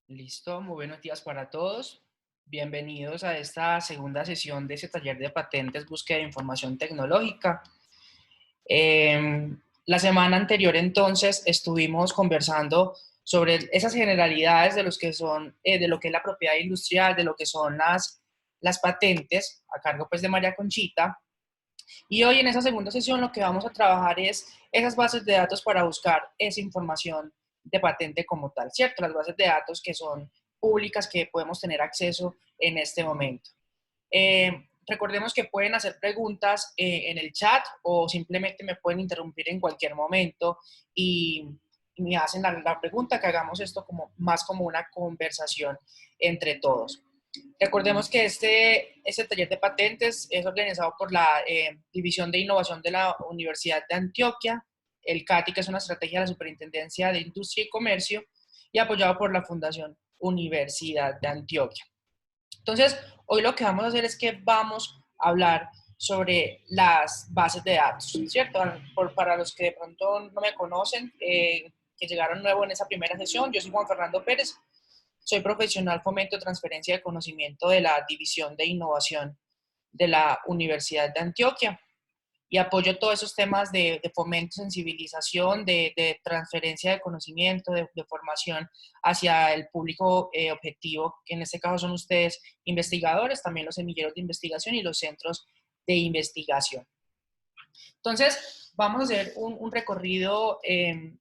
Listo, muy buenos días para todos. Bienvenidos a esta segunda sesión de ese taller de patentes, búsqueda de información tecnológica. La semana anterior entonces estuvimos conversando sobre esas generalidades de los que son, de lo que es la propiedad industrial, de lo que son las patentes, a cargo pues de María Conchita. Y hoy en esa segunda sesión lo que vamos a trabajar es esas bases de datos para buscar esa información de patente como tal, ¿cierto? Las bases de datos que son públicas, que podemos tener acceso en este momento. Recordemos que pueden hacer preguntas en el chat o simplemente me pueden interrumpir en cualquier momento y me hacen la pregunta, que hagamos esto como, más como una conversación entre todos. Recordemos que este taller de patentes es organizado por la División de Innovación de la Universidad de Antioquia, el CATI, que es una estrategia de la Superintendencia de Industria y Comercio, y apoyado por la Fundación Universidad de Antioquia. Entonces, hoy lo que vamos a hacer es que vamos a hablar sobre las bases de datos, ¿cierto? Para los que de pronto no me conocen, que llegaron nuevo en esa primera sesión, yo soy Juan Fernando Pérez, soy profesional fomento y transferencia de conocimiento de la División de Innovación de la Universidad de Antioquia y apoyo todos esos temas de fomento, sensibilización, de transferencia de conocimiento, de formación hacia el público objetivo, que en este caso son ustedes investigadores, también los semilleros de investigación y los centros de investigación. Entonces, vamos a hacer un recorrido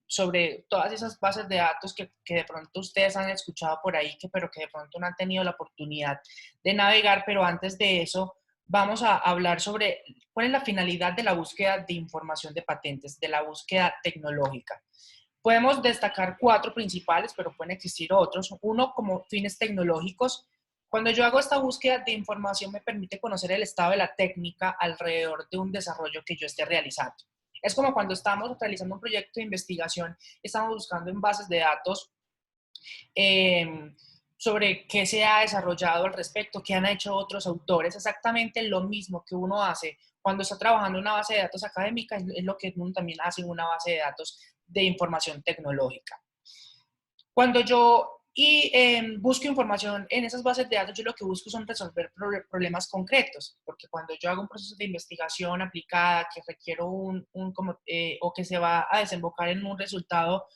sobre todas esas bases de datos que de pronto ustedes han escuchado por ahí, pero que de pronto no han tenido la oportunidad de navegar, pero antes de eso, vamos a hablar sobre cuál es la finalidad de la búsqueda de información de patentes, de la búsqueda tecnológica. Podemos destacar cuatro principales, pero pueden existir otros. Uno, como fines tecnológicos. Cuando yo hago esta búsqueda de información me permite conocer el estado de la técnica alrededor de un desarrollo que yo esté realizando. Es como cuando estamos realizando un proyecto de investigación, estamos buscando en bases de datos eh, sobre qué se ha desarrollado al respecto, qué han hecho otros autores, exactamente lo mismo que uno hace cuando está trabajando en una base de datos académica, es lo que uno también hace en una base de datos de información tecnológica. Cuando yo busco información en esas bases de datos, yo lo que busco son resolver problemas concretos, porque cuando yo hago un proceso de investigación aplicada que requiero o que se va a desembocar en un resultado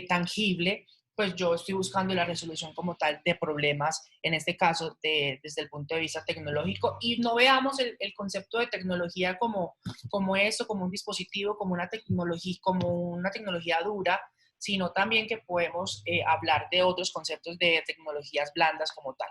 tangible, pues yo estoy buscando la resolución como tal de problemas, en este caso desde el punto de vista tecnológico, y no veamos el concepto de tecnología como eso, como un dispositivo, como una tecnología dura, sino también que podemos hablar de otros conceptos de tecnologías blandas como tal.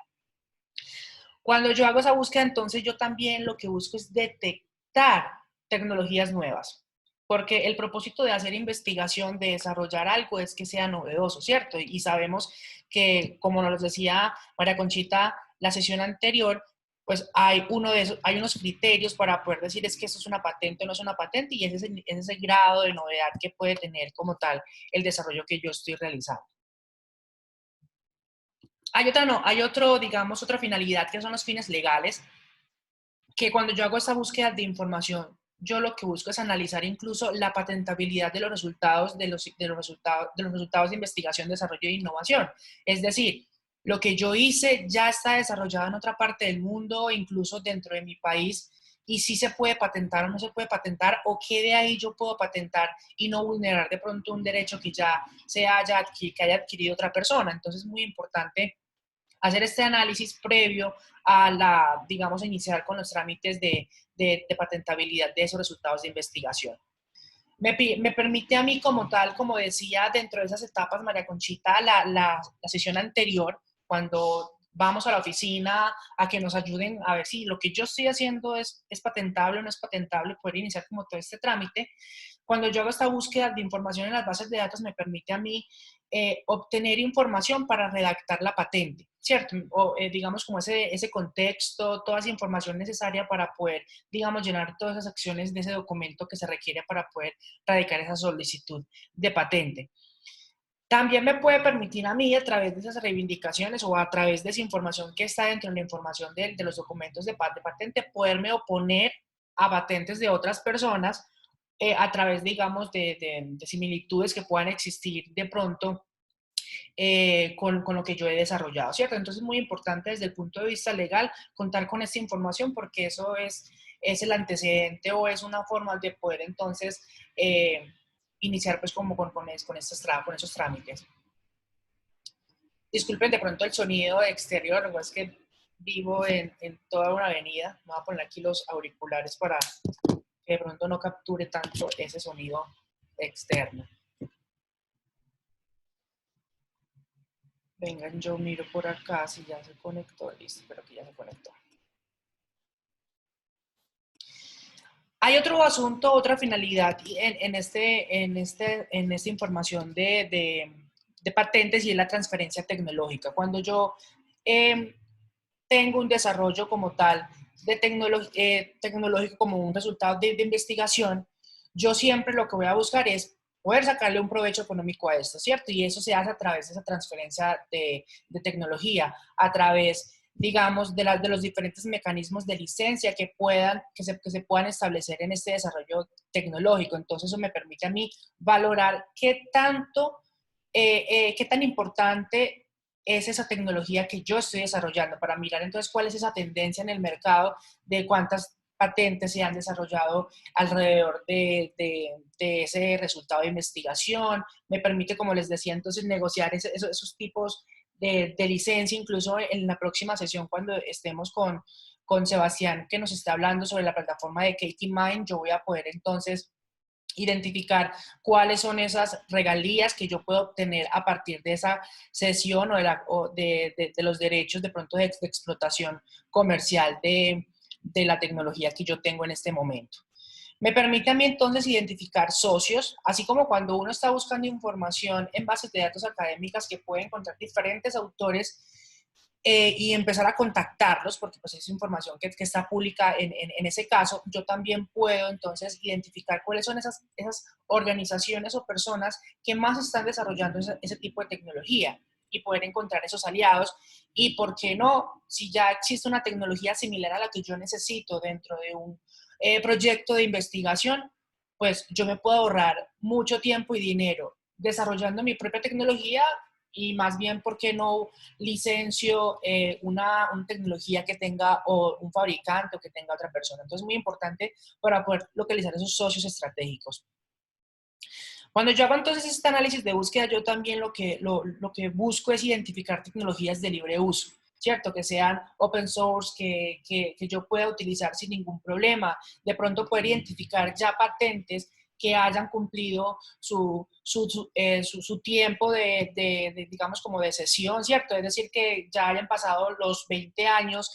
Cuando yo hago esa búsqueda, entonces yo también lo que busco es detectar tecnologías nuevas, porque el propósito de hacer investigación, de desarrollar algo, es que sea novedoso, ¿cierto? Y sabemos que, como nos decía María Conchita la sesión anterior, pues hay unos criterios para poder decir es que esto es una patente o no es una patente, y es ese grado de novedad que puede tener como tal el desarrollo que yo estoy realizando. Digamos, otra finalidad que son los fines legales, que cuando yo hago esta búsqueda de información, yo lo que busco es analizar incluso la patentabilidad de los resultados de los resultados de investigación, desarrollo e innovación. Es decir, lo que yo hice ya está desarrollado en otra parte del mundo, incluso dentro de mi país, y si se puede patentar o no se puede patentar, o qué de ahí yo puedo patentar y no vulnerar de pronto un derecho que ya que haya adquirido otra persona. Entonces es muy importante hacer este análisis previo digamos, iniciar con los trámites de patentabilidad de esos resultados de investigación. Me permite a mí como tal, como decía, dentro de esas etapas, María Conchita, la sesión anterior, cuando vamos a la oficina a que nos ayuden a ver si lo que yo estoy haciendo es patentable o no es patentable, poder iniciar como todo este trámite. Cuando yo hago esta búsqueda de información en las bases de datos, me permite a mí obtener información para redactar la patente, ¿cierto? O digamos como ese contexto, toda esa información necesaria para poder, digamos, llenar todas esas acciones de ese documento que se requiere para poder radicar esa solicitud de patente. También me puede permitir a mí, a través de esas reivindicaciones o a través de esa información que está dentro de la información de los documentos de patente, poderme oponer a patentes de otras personas a través, digamos, de similitudes que puedan existir de pronto con lo que yo he desarrollado, ¿cierto? Entonces es muy importante desde el punto de vista legal contar con esta información porque eso es el antecedente o es una forma de poder entonces iniciar pues como con esos trámites. Disculpen de pronto el sonido exterior, o es que vivo en toda una avenida. Me voy a poner aquí los auriculares para que de pronto no capture tanto ese sonido externo. Vengan, yo miro por acá si ya se conectó. Listo, pero que ya se conectó. Hay otro asunto, otra finalidad en esta información de patentes y es la transferencia tecnológica. Cuando yo tengo un desarrollo como tal de tecnológico como un resultado de investigación, yo siempre lo que voy a buscar es poder sacarle un provecho económico a esto, ¿cierto? Y eso se hace a través de esa transferencia de tecnología, a través, digamos, de los diferentes mecanismos de licencia que se puedan establecer en este desarrollo tecnológico. Entonces, eso me permite a mí valorar qué tan importante es esa tecnología que yo estoy desarrollando para mirar entonces cuál es esa tendencia en el mercado de cuántas patentes se han desarrollado alrededor de ese resultado de investigación. Me permite, como les decía, entonces negociar esos tipos licencia, incluso en la próxima sesión cuando estemos con Sebastián, que nos está hablando sobre la plataforma de Katie Mind, yo voy a poder entonces identificar cuáles son esas regalías que yo puedo obtener a partir de esa sesión de los derechos de pronto de explotación comercial de la tecnología que yo tengo en este momento. Me permite a mí entonces identificar socios, así como cuando uno está buscando información en bases de datos académicas que puede encontrar diferentes autores y empezar a contactarlos, porque pues es información que está pública en ese caso, yo también puedo entonces identificar cuáles son esas organizaciones o personas que más están desarrollando ese tipo de tecnología y poder encontrar esos aliados y, ¿por qué no? Si ya existe una tecnología similar a la que yo necesito dentro de un proyecto de investigación, pues yo me puedo ahorrar mucho tiempo y dinero desarrollando mi propia tecnología y más bien, ¿por qué no licencio una tecnología que tenga o un fabricante o que tenga otra persona? Entonces, es muy importante para poder localizar esos socios estratégicos. Cuando yo hago entonces este análisis de búsqueda, yo también lo que busco es identificar tecnologías de libre uso, ¿cierto? Que sean open source, que yo pueda utilizar sin ningún problema. De pronto poder identificar ya patentes que hayan cumplido su tiempo digamos, como de sesión, ¿cierto? Es decir, que ya hayan pasado los 20 años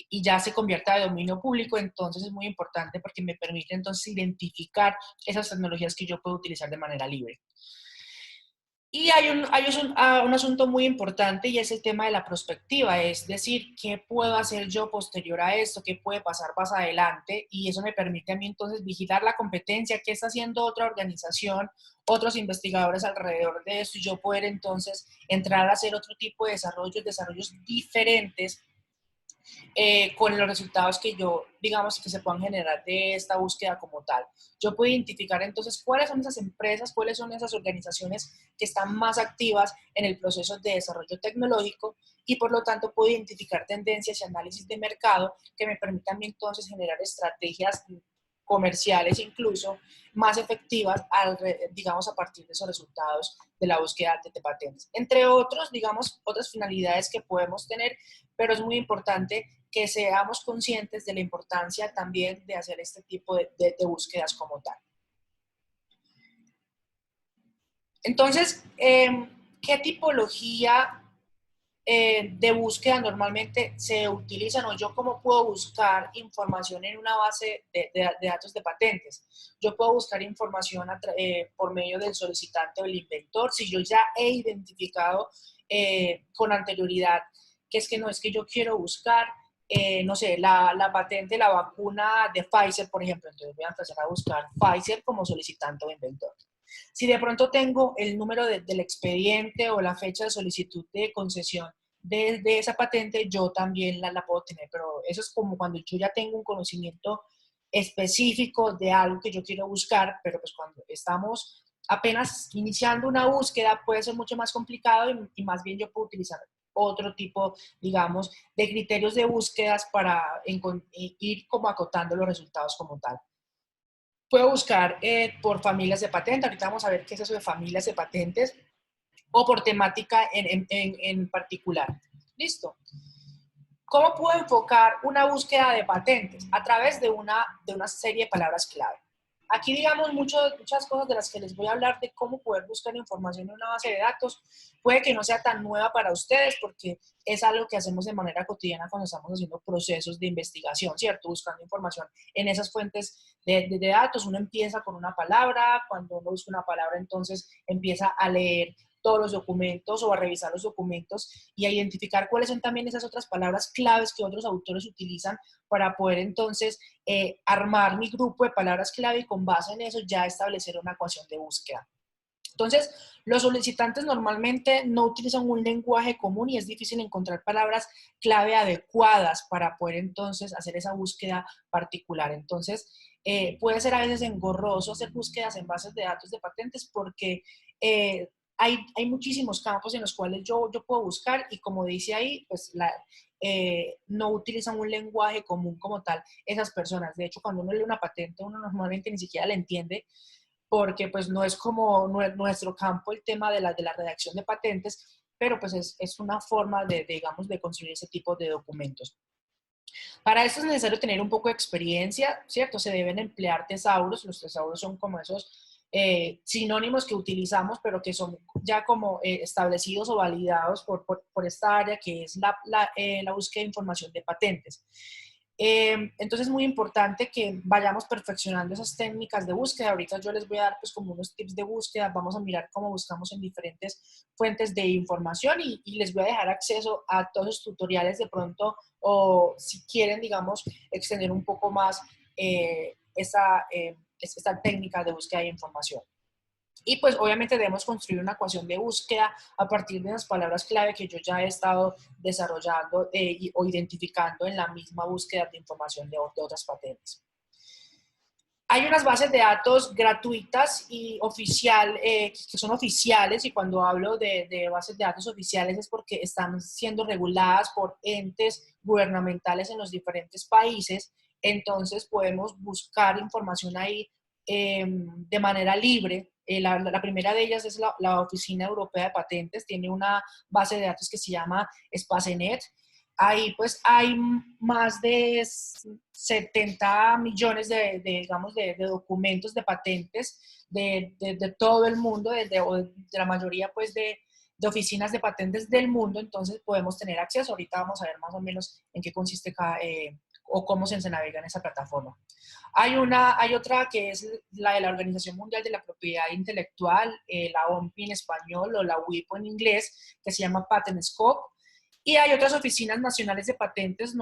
y ya se convierta de dominio público, entonces es muy importante porque me permite entonces identificar esas tecnologías que yo puedo utilizar de manera libre. Y hay un asunto muy importante y es el tema de la prospectiva, es decir, ¿qué puedo hacer yo posterior a esto? ¿Qué puede pasar más adelante? Y eso me permite a mí entonces vigilar la competencia, qué está haciendo otra organización, otros investigadores alrededor de esto y yo poder entonces entrar a hacer otro tipo de desarrollos diferentes con los resultados que yo, digamos, que se puedan generar de esta búsqueda como tal. Yo puedo identificar entonces cuáles son esas empresas, cuáles son esas organizaciones que están más activas en el proceso de desarrollo tecnológico y por lo tanto puedo identificar tendencias y análisis de mercado que me permitan entonces generar estrategias comerciales incluso más efectivas, digamos, a partir de esos resultados de la búsqueda de patentes. Entre otros, digamos, otras finalidades que podemos tener, pero es muy importante que seamos conscientes de la importancia también de hacer este tipo de búsquedas como tal. Entonces, ¿qué tipología de búsqueda normalmente se utilizan o yo cómo puedo buscar información en una base de datos de patentes? Yo puedo buscar información por medio del solicitante o el inventor si yo ya he identificado con anterioridad que es que no es que yo quiero buscar, no sé, la patente, la vacuna de Pfizer, por ejemplo, entonces voy a empezar a buscar Pfizer como solicitante o inventor. Si de pronto tengo el número del expediente o la fecha de solicitud de concesión de esa patente, yo también la puedo tener, pero eso es como cuando yo ya tengo un conocimiento específico de algo que yo quiero buscar, pero pues cuando estamos apenas iniciando una búsqueda puede ser mucho más complicado y más bien yo puedo utilizar otro tipo, digamos, de criterios de búsquedas para ir como acotando los resultados como tal. Puedo buscar por familias de patentes, ahorita vamos a ver qué es eso de familias de patentes, o por temática en particular. ¿Listo? ¿Cómo puedo enfocar una búsqueda de patentes? A través de una serie de palabras clave. Aquí, digamos, muchas cosas de las que les voy a hablar de cómo poder buscar información en una base de datos, puede que no sea tan nueva para ustedes porque es algo que hacemos de manera cotidiana cuando estamos haciendo procesos de investigación, ¿cierto? Buscando información en esas fuentes de datos. Uno empieza con una palabra, cuando uno busca una palabra, entonces empieza a leer todos los documentos o a revisar los documentos y a identificar cuáles son también esas otras palabras claves que otros autores utilizan para poder entonces armar mi grupo de palabras clave y con base en eso ya establecer una ecuación de búsqueda. Entonces, los solicitantes normalmente no utilizan un lenguaje común y es difícil encontrar palabras clave adecuadas para poder entonces hacer esa búsqueda particular. Entonces, puede ser a veces engorroso hacer búsquedas en bases de datos de patentes porque hay muchísimos campos en los cuales yo puedo buscar y como dice ahí, pues no utilizan un lenguaje común como tal esas personas. De hecho, cuando uno lee una patente, uno normalmente ni siquiera la entiende porque pues no es como nuestro campo el tema de la redacción de patentes, pero pues es una forma digamos, de construir ese tipo de documentos. Para esto es necesario tener un poco de experiencia, ¿cierto? Se deben emplear tesauros. Los tesauros son como esos sinónimos que utilizamos, pero que son ya como establecidos o validados por esta área que es la búsqueda de información de patentes. Entonces es muy importante que vayamos perfeccionando esas técnicas de búsqueda. Ahorita yo les voy a dar pues como unos tips de búsqueda, vamos a mirar cómo buscamos en diferentes fuentes de información y les voy a dejar acceso a todos los tutoriales de pronto o si quieren, digamos, extender un poco más esta técnica de búsqueda de información. Y pues obviamente debemos construir una ecuación de búsqueda a partir de las palabras clave que yo ya he estado desarrollando o identificando en la misma búsqueda de información de otras patentes. Hay unas bases de datos gratuitas y que son oficiales, y cuando hablo de bases de datos oficiales es porque están siendo reguladas por entes gubernamentales en los diferentes países, entonces podemos buscar información ahí de manera libre. La primera de ellas es la Oficina Europea de Patentes, tiene una base de datos que se llama Spacenet. Ahí pues hay más de 70 millones digamos, de documentos de patentes de todo el mundo, de la mayoría pues de oficinas de patentes del mundo, entonces podemos tener acceso. Ahorita vamos a ver más o menos en qué consiste o cómo se navega en esa plataforma. Hay otra que es la de la Organización Mundial de la Propiedad Intelectual, la OMPI en español o la WIPO en inglés, que se llama PatentScope. Y hay otras oficinas nacionales de patentes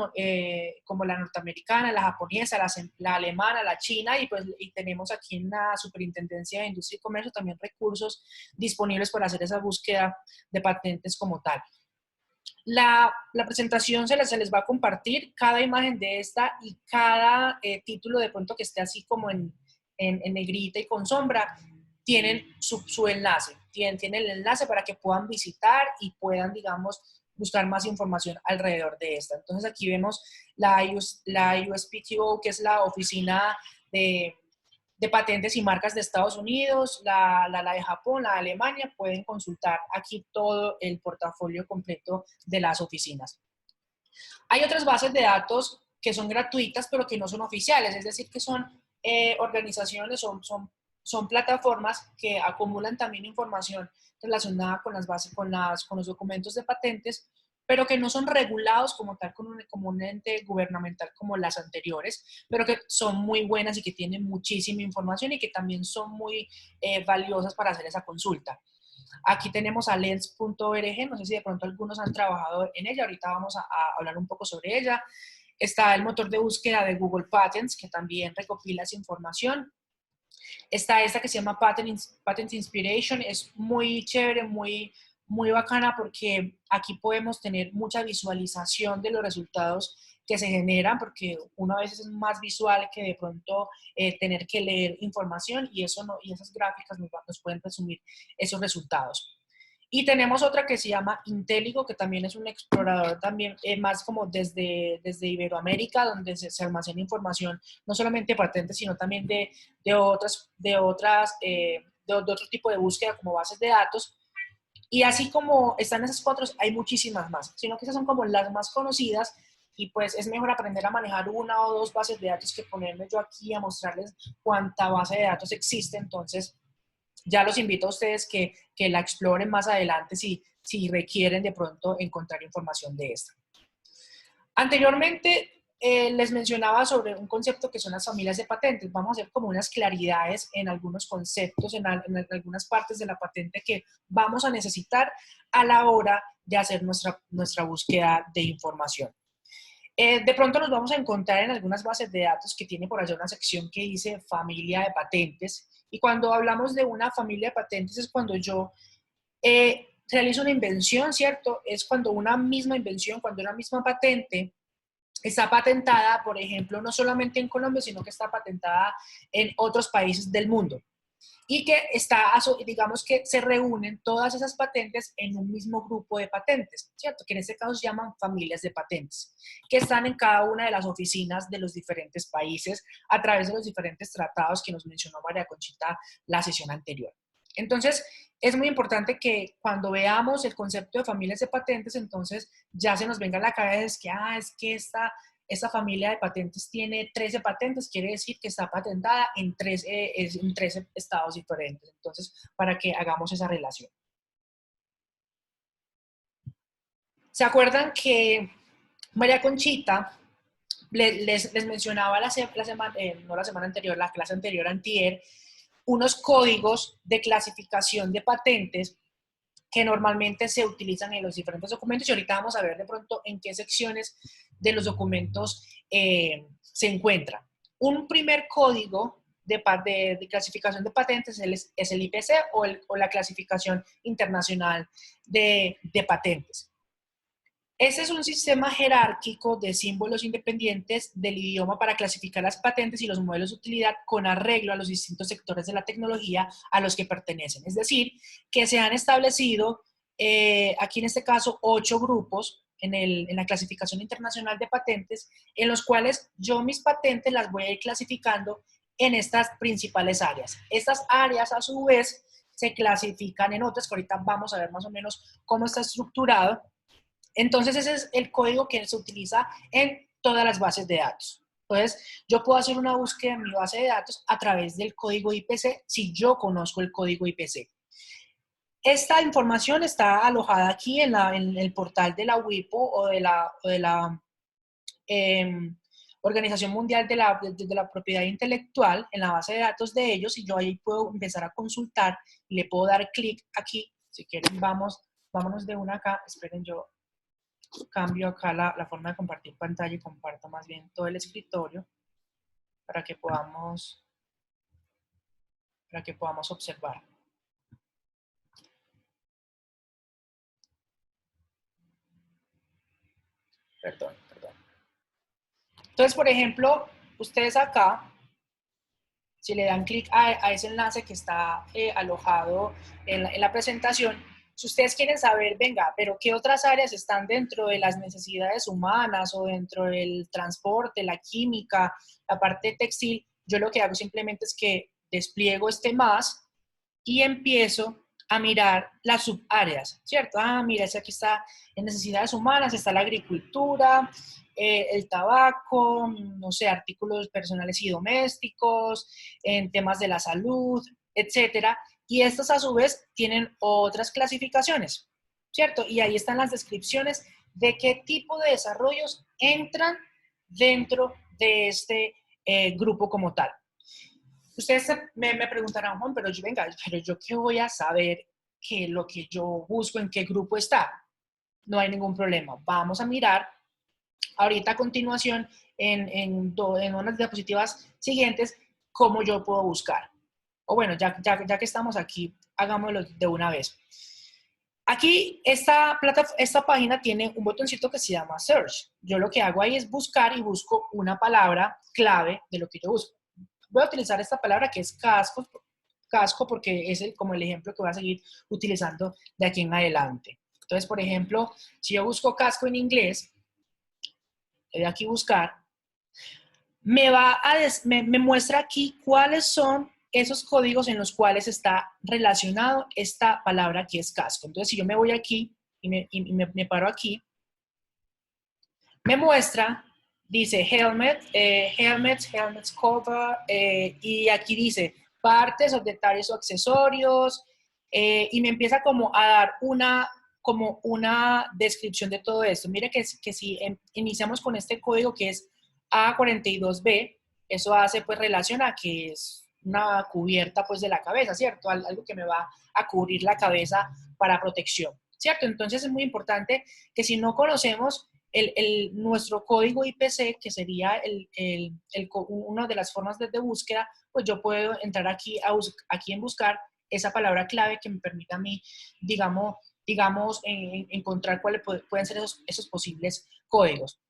como la norteamericana, la japonesa, la alemana, la china, y tenemos aquí en la Superintendencia de Industria y Comercio también recursos disponibles para hacer esa búsqueda de patentes como tal. La presentación se les va a compartir, cada imagen de esta y cada título de pronto que esté así como en negrita y con sombra, tienen su enlace, tienen el enlace para que puedan visitar y puedan, digamos, buscar más información alrededor de esta. Entonces aquí vemos la USPTO, que es la oficina de patentes y marcas de Estados Unidos, la de Japón, la de Alemania. Pueden consultar aquí todo el portafolio completo de las oficinas. Hay otras bases de datos que son gratuitas, pero que no son oficiales, es decir, que son organizaciones, son plataformas que acumulan también información relacionada con las bases, con los documentos de patentes, pero que no son regulados como tal como un ente gubernamental como las anteriores, pero que son muy buenas y que tienen muchísima información y que también son muy valiosas para hacer esa consulta. Aquí tenemos a lens.org, no sé si de pronto algunos han trabajado en ella, ahorita vamos a hablar un poco sobre ella. Está el motor de búsqueda de Google Patents, que también recopila esa información. Está esta que se llama Patent Inspiration, es muy chévere, muy muy bacana porque aquí podemos tener mucha visualización de los resultados que se generan, porque uno a veces es más visual que de pronto tener que leer información y, eso no, y esas gráficas nos pueden resumir esos resultados. Y tenemos otra que se llama Intelligo, que también es un explorador también más como desde Iberoamérica, donde se almacena información, no solamente patentes, sino también de otro tipo de búsqueda como bases de datos. Y así como están esas cuatro, hay muchísimas más, sino que esas son como las más conocidas y pues es mejor aprender a manejar una o dos bases de datos que ponerme yo aquí a mostrarles cuánta base de datos existe. Entonces, ya los invito a ustedes que la exploren más adelante si requieren de pronto encontrar información de esta. Anteriormente les mencionaba sobre un concepto que son las familias de patentes. Vamos a hacer como unas claridades en algunos conceptos, en algunas partes de la patente que vamos a necesitar a la hora de hacer nuestra búsqueda de información. De pronto nos vamos a encontrar en algunas bases de datos que tiene por allá una sección que dice familia de patentes. Y cuando hablamos de una familia de patentes es cuando yo realizo una invención, ¿cierto? Es cuando una misma invención, cuando una misma patente está patentada, por ejemplo, no solamente en Colombia, sino que está patentada en otros países del mundo. Y que digamos que se reúnen todas esas patentes en un mismo grupo de patentes, ¿cierto? Que en este caso se llaman familias de patentes, que están en cada una de las oficinas de los diferentes países a través de los diferentes tratados que nos mencionó María Conchita la sesión anterior. Entonces, es muy importante que cuando veamos el concepto de familias de patentes, entonces ya se nos venga a la cabeza es que esta familia de patentes tiene 13 patentes, quiere decir que está patentada en 13 estados diferentes. Entonces, para que hagamos esa relación. ¿Se acuerdan que María Conchita les mencionaba no la semana anterior, la clase anterior, antier, unos códigos de clasificación de patentes que normalmente se utilizan en los diferentes documentos y ahorita vamos a ver de pronto en qué secciones de los documentos se encuentra. Un primer código de clasificación de patentes es el IPC o la clasificación internacional de patentes. Este es un sistema jerárquico de símbolos independientes del idioma para clasificar las patentes y los modelos de utilidad con arreglo a los distintos sectores de la tecnología a los que pertenecen. Es decir, que se han establecido aquí en este caso 8 grupos en la clasificación internacional de patentes, en los cuales yo mis patentes las voy a ir clasificando en estas principales áreas. Estas áreas a su vez se clasifican en otras, que ahorita vamos a ver más o menos cómo está estructurado. Entonces, ese es el código que se utiliza en todas las bases de datos. Entonces, yo puedo hacer una búsqueda en mi base de datos a través del código IPC si yo conozco el código IPC. Esta información está alojada aquí en el portal de la WIPO o de la Organización Mundial de la Propiedad Intelectual, en la base de datos de ellos, y yo ahí puedo empezar a consultar y le puedo dar clic aquí. Si quieren, vámonos de una acá. Esperen, yo cambio acá la forma de compartir pantalla y comparto más bien todo el escritorio para que podamos observar. Perdón. Entonces, por ejemplo, ustedes acá, si le dan clic a ese enlace que está alojado en la presentación, si ustedes quieren saber, venga, pero ¿qué otras áreas están dentro de las necesidades humanas o dentro del transporte, la química, la parte textil? Yo lo que hago simplemente es que despliego este más y empiezo a mirar las subáreas, ¿cierto? Mira, aquí está en necesidades humanas, está la agricultura, el tabaco, no sé, artículos personales y domésticos, en temas de la salud, etcétera. Y estas a su vez tienen otras clasificaciones, ¿cierto? Y ahí están las descripciones de qué tipo de desarrollos entran dentro de este grupo como tal. Ustedes me preguntarán, Juan, pero yo qué voy a saber que lo que yo busco en qué grupo está. No hay ningún problema. Vamos a mirar ahorita a continuación en unas diapositivas siguientes cómo yo puedo buscar. O bueno, ya que estamos aquí, hagámoslo de una vez. Aquí, esta página tiene un botoncito que se llama Search. Yo lo que hago ahí es buscar y busco una palabra clave de lo que yo busco. Voy a utilizar esta palabra que es casco porque es como el ejemplo que voy a seguir utilizando de aquí en adelante. Entonces, por ejemplo, si yo busco casco en inglés, le doy aquí buscar, me muestra aquí cuáles son esos códigos en los cuales está relacionado esta palabra que es casco. Entonces, si yo me voy aquí y me paro aquí, me muestra, dice helmet, helmets cover, y aquí dice partes o detalles o accesorios, y me empieza como a dar como una descripción de todo esto. Mire que si iniciamos con este código que es A42B, eso hace pues relación a que es una cubierta pues de la cabeza, ¿cierto? Algo que me va a cubrir la cabeza para protección, ¿cierto? Entonces es muy importante que si no conocemos nuestro código IPC, que sería una de las formas de búsqueda, pues yo puedo entrar aquí en buscar esa palabra clave que me permita a mí, digamos encontrar cuáles pueden ser esos posibles códigos.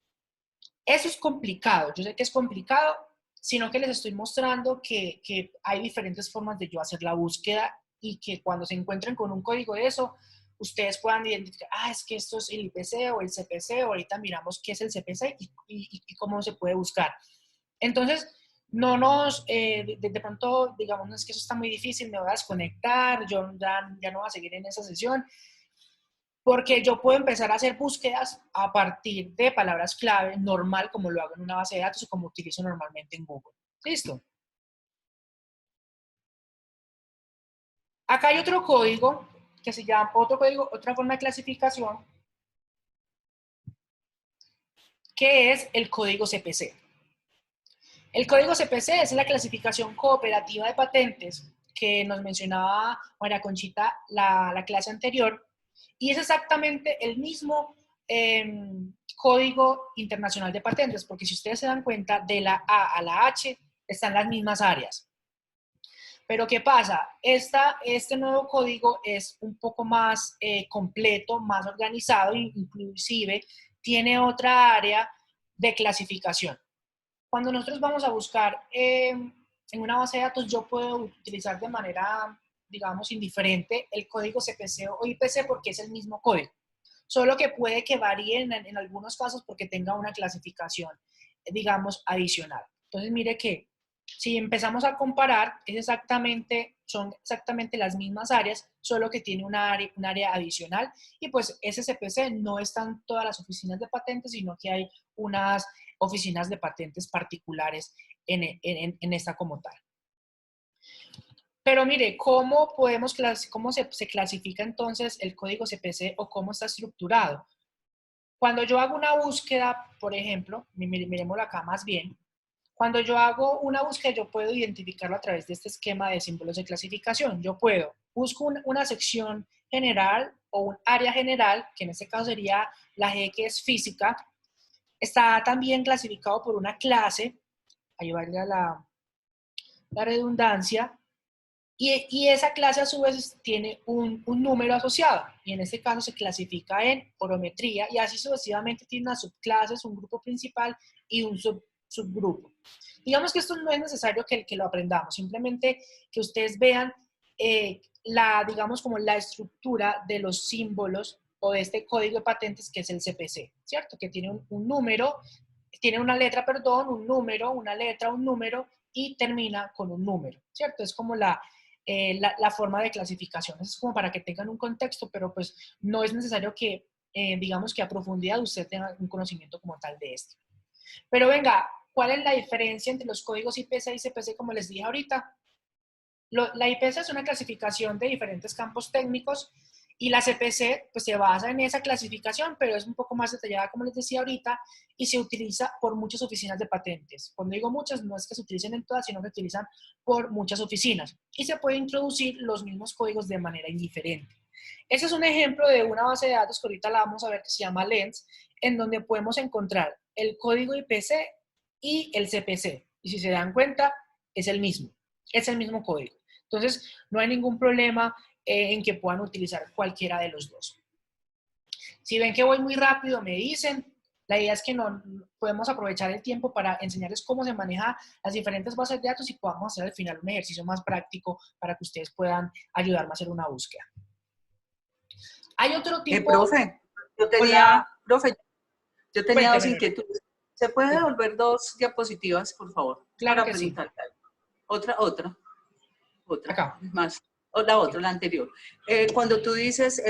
Eso es complicado, yo sé que es complicado, sino que les estoy mostrando que hay diferentes formas de yo hacer la búsqueda y que cuando se encuentren con un código de eso, ustedes puedan identificar, es que esto es el IPC o el CPC, o ahorita miramos qué es el CPC y cómo se puede buscar. Entonces, no nos, de pronto, digamos, no es que eso está muy difícil, me voy a desconectar, yo ya no voy a seguir en esa sesión, porque yo puedo empezar a hacer búsquedas a partir de palabras clave normal, como lo hago en una base de datos o como utilizo normalmente en Google. ¿Listo? Acá hay otro código que se llama, otra forma de clasificación, que es el código CPC. El código CPC es la clasificación cooperativa de patentes que nos mencionaba María Conchita la clase anterior, y es exactamente el mismo código internacional de patentes, porque si ustedes se dan cuenta, de la A a la H están las mismas áreas. Pero ¿qué pasa? Este nuevo código es un poco más completo, más organizado, inclusive tiene otra área de clasificación. Cuando nosotros vamos a buscar en una base de datos, yo puedo utilizar de manera, digamos, indiferente el código CPC o IPC porque es el mismo código. Solo que puede que varíe en algunos casos porque tenga una clasificación, digamos, adicional. Entonces, mire que si empezamos a comparar, son exactamente las mismas áreas, solo que tiene un área adicional. Y pues ese CPC no está en todas las oficinas de patentes, sino que hay unas oficinas de patentes particulares en esta como tal. Pero mire, ¿cómo se clasifica entonces el código CPC o cómo está estructurado? Cuando yo hago una búsqueda, por ejemplo, miremoslo acá más bien, cuando yo hago una búsqueda, yo puedo identificarlo a través de este esquema de símbolos de clasificación. Yo busco una sección general o un área general, que en este caso sería la G, que es física. Está también clasificado por una clase, ahí valga la redundancia, y esa clase a su vez tiene un número asociado, y en este caso se clasifica en orometría, y así sucesivamente tiene unas subclases, un grupo principal y un subgrupo. Digamos que esto no es necesario que lo aprendamos, simplemente que ustedes vean digamos como la estructura de los símbolos o de este código de patentes que es el CPC, ¿cierto? Que tiene un número, tiene una letra, perdón, un número, una letra, un número y termina con un número, ¿cierto? Es como la forma de clasificación. Es como para que tengan un contexto, pero pues no es necesario que, digamos que a profundidad usted tenga un conocimiento como tal de esto. Pero venga, ¿cuál es la diferencia entre los códigos IPC y CPC como les dije ahorita? La IPC es una clasificación de diferentes campos técnicos y la CPC pues se basa en esa clasificación, pero es un poco más detallada, como les decía ahorita, y se utiliza por muchas oficinas de patentes. Cuando digo muchas, no es que se utilicen en todas, sino que se utilizan por muchas oficinas. Y se puede introducir los mismos códigos de manera indiferente. Ese es un ejemplo de una base de datos que ahorita la vamos a ver, que se llama Lens, en donde podemos encontrar el código IPC y el CPC. Y si se dan cuenta, es el mismo código. Entonces, no hay ningún problema en que puedan utilizar cualquiera de los dos. Si ven que voy muy rápido, me dicen. La idea es que no podemos aprovechar el tiempo para enseñarles cómo se maneja las diferentes bases de datos y podamos hacer al final un ejercicio más práctico para que ustedes puedan ayudarme a hacer una búsqueda. Hay otro tipo... Profe, Hola. profe, yo tenía dos Cuénteme. inquietudes. ¿Se puede devolver dos diapositivas, por favor? Claro Para que sí. preguntarle algo. Otra Acá. más. O la otra, la anterior. Cuando tú dices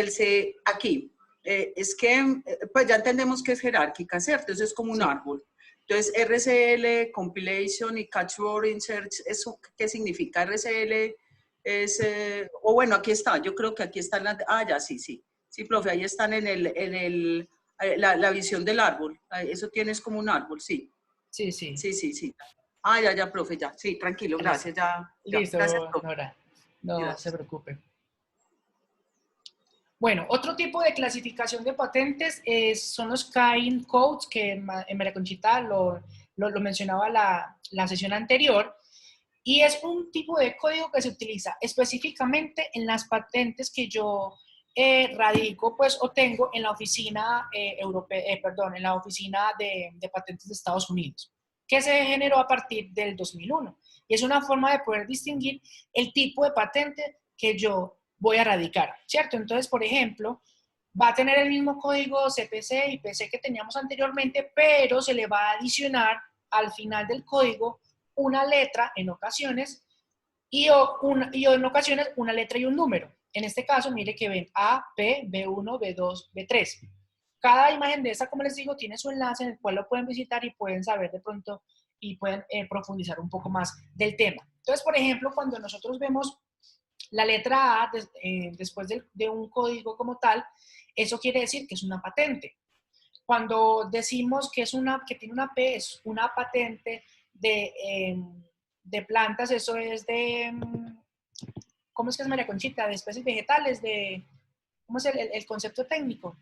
aquí, es que, pues ya entendemos que es jerárquica, ¿cierto? Eso es como un árbol. Entonces, RCL, Compilation y Catch-all Insert, ¿eso qué significa? RCL es, o bueno, aquí está, yo creo que aquí están las, ya, sí, profe, ahí están en la visión del árbol, eso tienes como un árbol, sí. Sí. Sí. Ya, profe, ya, sí, tranquilo, gracias, ya. Listo, Gracias, profe. Nora, no Gracias. se preocupe. Bueno, otro tipo de clasificación de patentes son los kind codes, que en María Conchita lo mencionaba la sesión anterior, y es un tipo de código que se utiliza específicamente en las patentes que yo radico, pues, o tengo en la oficina en la oficina de patentes de Estados Unidos, que se generó a partir del 2001. Y es una forma de poder distinguir el tipo de patente que yo voy a radicar, ¿cierto? Entonces, por ejemplo, va a tener el mismo código CPC y PC que teníamos anteriormente, pero se le va a adicionar al final del código una letra en ocasiones y en ocasiones una letra y un número. En este caso, mire que ven A, P, B1, B2, B3. Cada imagen de esta, como les digo, tiene su enlace en el cual lo pueden visitar y pueden saber de pronto y pueden profundizar un poco más del tema. Entonces, por ejemplo, cuando nosotros vemos la letra A después de un código como tal, eso quiere decir que es una patente. Cuando decimos que tiene una P, es una patente de plantas, eso es ¿cómo es que es, María Conchita? De especies vegetales, ¿cómo es el concepto técnico?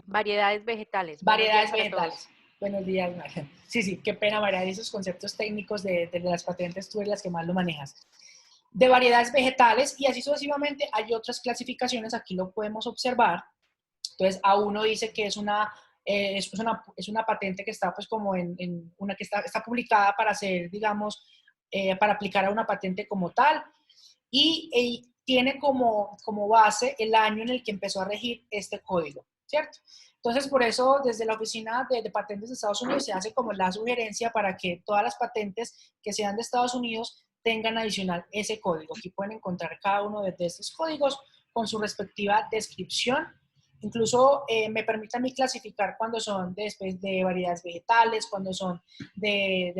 Variedades vegetales. Variedades vegetales. Buenos días, María. Sí, qué pena, María, esos conceptos técnicos de las patentes, tú eres las que más lo manejas. De variedades vegetales, y así sucesivamente hay otras clasificaciones, aquí lo podemos observar. Entonces, A1 dice que es una patente que está pues como en una que está publicada para hacer, digamos, para aplicar a una patente como tal, y tiene como base el año en el que empezó a regir este código, ¿cierto? Entonces, por eso, desde la Oficina de Patentes de Estados Unidos se hace como la sugerencia para que todas las patentes que sean de Estados Unidos tengan adicional ese código. Aquí pueden encontrar cada uno de estos códigos con su respectiva descripción. Incluso me permite a mí clasificar cuando son de variedades vegetales, cuando son de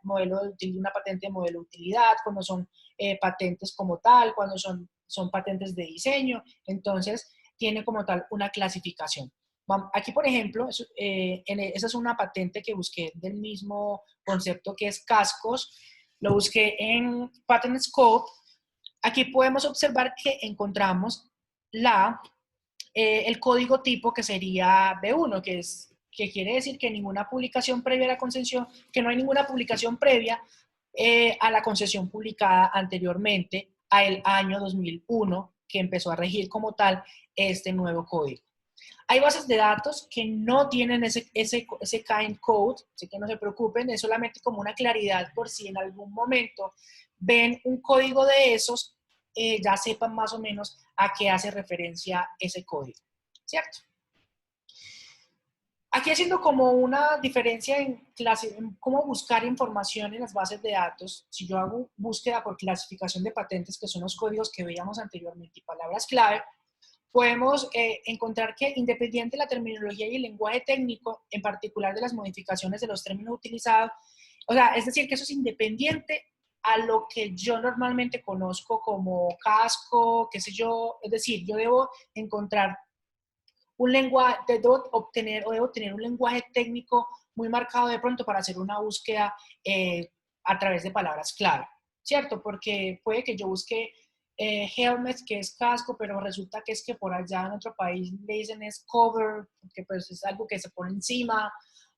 modelo de una patente de modelo de utilidad, cuando son patentes como tal, cuando son patentes de diseño. Entonces, tiene como tal una clasificación. Aquí, por ejemplo, esa es una patente que busqué del mismo concepto que es cascos. Lo busqué en Patent Scope. Aquí podemos observar que encontramos el código tipo que sería B1, que quiere decir que ninguna publicación previa a la concesión, que no hay ninguna publicación previa a la concesión publicada anteriormente al año 2001, que empezó a regir como tal este nuevo código. Hay bases de datos que no tienen ese kind code, así que no se preocupen, es solamente como una claridad por si en algún momento ven un código de esos, ya sepan más o menos a qué hace referencia ese código, ¿cierto? Aquí haciendo como una diferencia en cómo buscar información en las bases de datos, si yo hago búsqueda por clasificación de patentes, que son los códigos que veíamos anteriormente, y palabras clave, podemos encontrar que independiente de la terminología y el lenguaje técnico, en particular de las modificaciones de los términos utilizados, o sea, es decir, que eso es independiente a lo que yo normalmente conozco como casco, qué sé yo, es decir, yo debo encontrar un lenguaje, debo tener un lenguaje técnico muy marcado de pronto para hacer una búsqueda a través de palabras clave, ¿cierto? Porque puede que yo busque helmet, que es casco, pero resulta que es que por allá en otro país le dicen es cover, porque pues es algo que se pone encima,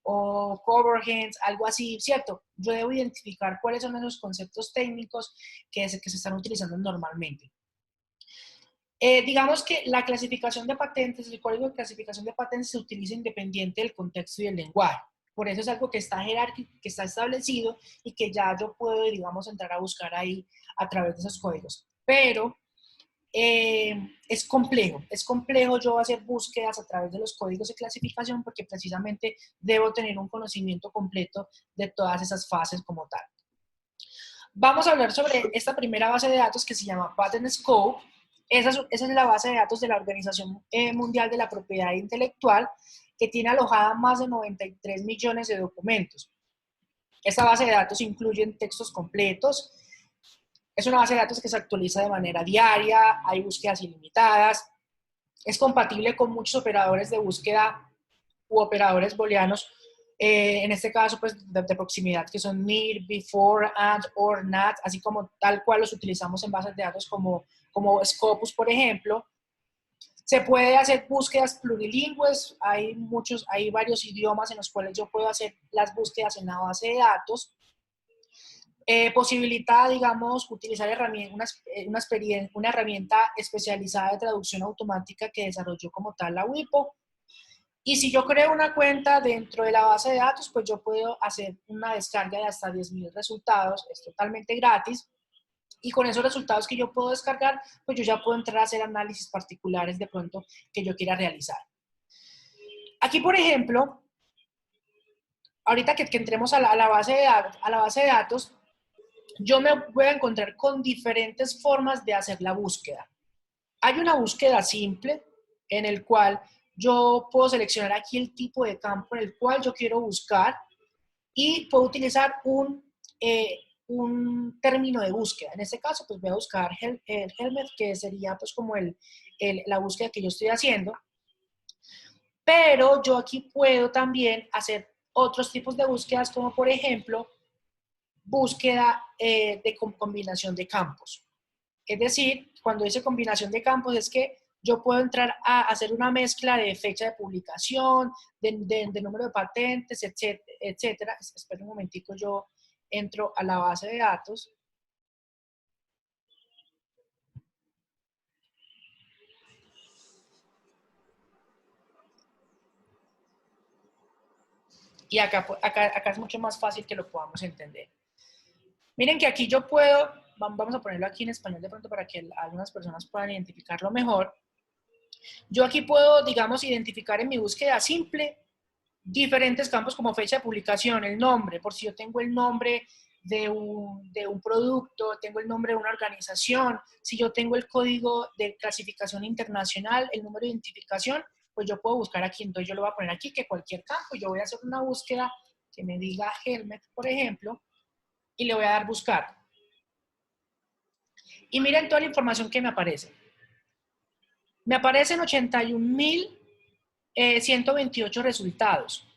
o coverhands, algo así, ¿cierto? Yo debo identificar cuáles son esos conceptos técnicos que se están utilizando normalmente. Digamos que la clasificación de patentes, el código de clasificación de patentes se utiliza independiente del contexto y el lenguaje. Por eso es algo que está jerárquico, que está establecido y que ya yo puedo, digamos, entrar a buscar ahí a través de esos códigos. Pero es complejo yo hacer búsquedas a través de los códigos de clasificación porque precisamente debo tener un conocimiento completo de todas esas fases como tal. Vamos a hablar sobre esta primera base de datos que se llama Patent Scope. Esa es la base de datos de la Organización Mundial de la Propiedad Intelectual, que tiene alojada más de 93 millones de documentos. Esta base de datos incluye textos completos. Es una base de datos que se actualiza de manera diaria, hay búsquedas ilimitadas, es compatible con muchos operadores de búsqueda u operadores booleanos, en este caso pues de proximidad, que son near, before, and, or, not, así como tal cual los utilizamos en bases de datos como Scopus, por ejemplo. Se puede hacer búsquedas plurilingües, hay varios idiomas en los cuales yo puedo hacer las búsquedas en la base de datos. Posibilita, digamos, utilizar una herramienta especializada de traducción automática que desarrolló como tal la WIPO. Y si yo creo una cuenta dentro de la base de datos, pues yo puedo hacer una descarga de hasta 10.000 resultados, es totalmente gratis. Y con esos resultados que yo puedo descargar, pues yo ya puedo entrar a hacer análisis particulares de pronto que yo quiera realizar. Aquí, por ejemplo, ahorita que entremos a la base de datos, yo me voy a encontrar con diferentes formas de hacer la búsqueda. Hay una búsqueda simple en el cual yo puedo seleccionar aquí el tipo de campo en el cual yo quiero buscar y puedo utilizar un término de búsqueda. En este caso, pues voy a buscar Helmet, que sería pues como la búsqueda que yo estoy haciendo. Pero yo aquí puedo también hacer otros tipos de búsquedas, como por ejemplo, búsqueda de combinación de campos. Es decir, cuando dice combinación de campos es que yo puedo entrar a hacer una mezcla de fecha de publicación, de número de patentes, etcétera. Espera un momentico, yo entro a la base de datos. Y acá es mucho más fácil que lo podamos entender. Miren que aquí yo puedo, vamos a ponerlo aquí en español de pronto para que algunas personas puedan identificarlo mejor. Yo aquí puedo, digamos, identificar en mi búsqueda simple diferentes campos como fecha de publicación, el nombre, por si yo tengo el nombre de un producto, tengo el nombre de una organización, si yo tengo el código de clasificación internacional, el número de identificación, pues yo puedo buscar aquí. Entonces yo lo voy a poner aquí, que cualquier campo, yo voy a hacer una búsqueda que me diga Helmet, por ejemplo, y le voy a dar buscar. Y miren toda la información que me aparece. Me aparecen 81.128 resultados,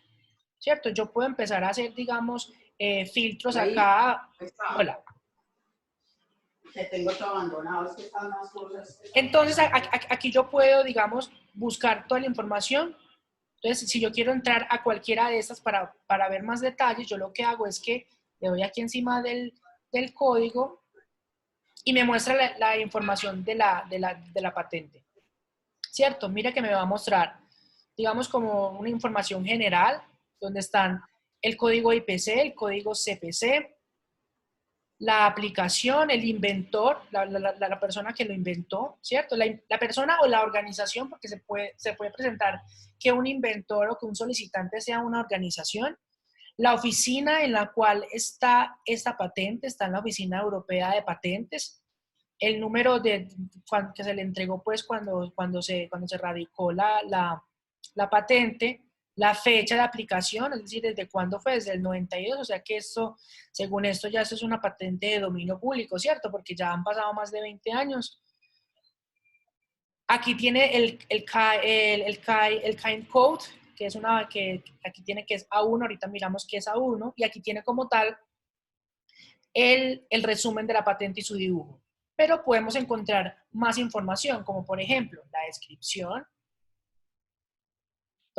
¿cierto? Yo puedo empezar a hacer, digamos, filtros acá. Hola. Te tengo todo abandonado, es que están las cosas. Entonces, aquí yo puedo, digamos, buscar toda la información. Entonces, si yo quiero entrar a cualquiera de estas para ver más detalles, yo lo que hago es que le doy aquí encima del código y me muestra la información de la patente. ¿Cierto? Mira que me va a mostrar, digamos, como una información general, donde están el código IPC, el código CPC, la aplicación, el inventor, la persona que lo inventó, ¿cierto? La persona o la organización, porque se puede presentar que un inventor o que un solicitante sea una organización. La oficina en la cual está esta patente, está en la Oficina Europea de Patentes. El número que se le entregó pues cuando se radicó la patente, la fecha de aplicación, es decir, desde cuándo fue, desde el 92, o sea que esto, según esto ya esto es una patente de dominio público, ¿cierto? Porque ya han pasado más de 20 años. Aquí tiene el kind code, que es que aquí tiene que es A1, ahorita miramos que es A1, y aquí tiene como tal el resumen de la patente y su dibujo. Pero podemos encontrar más información, como por ejemplo la descripción.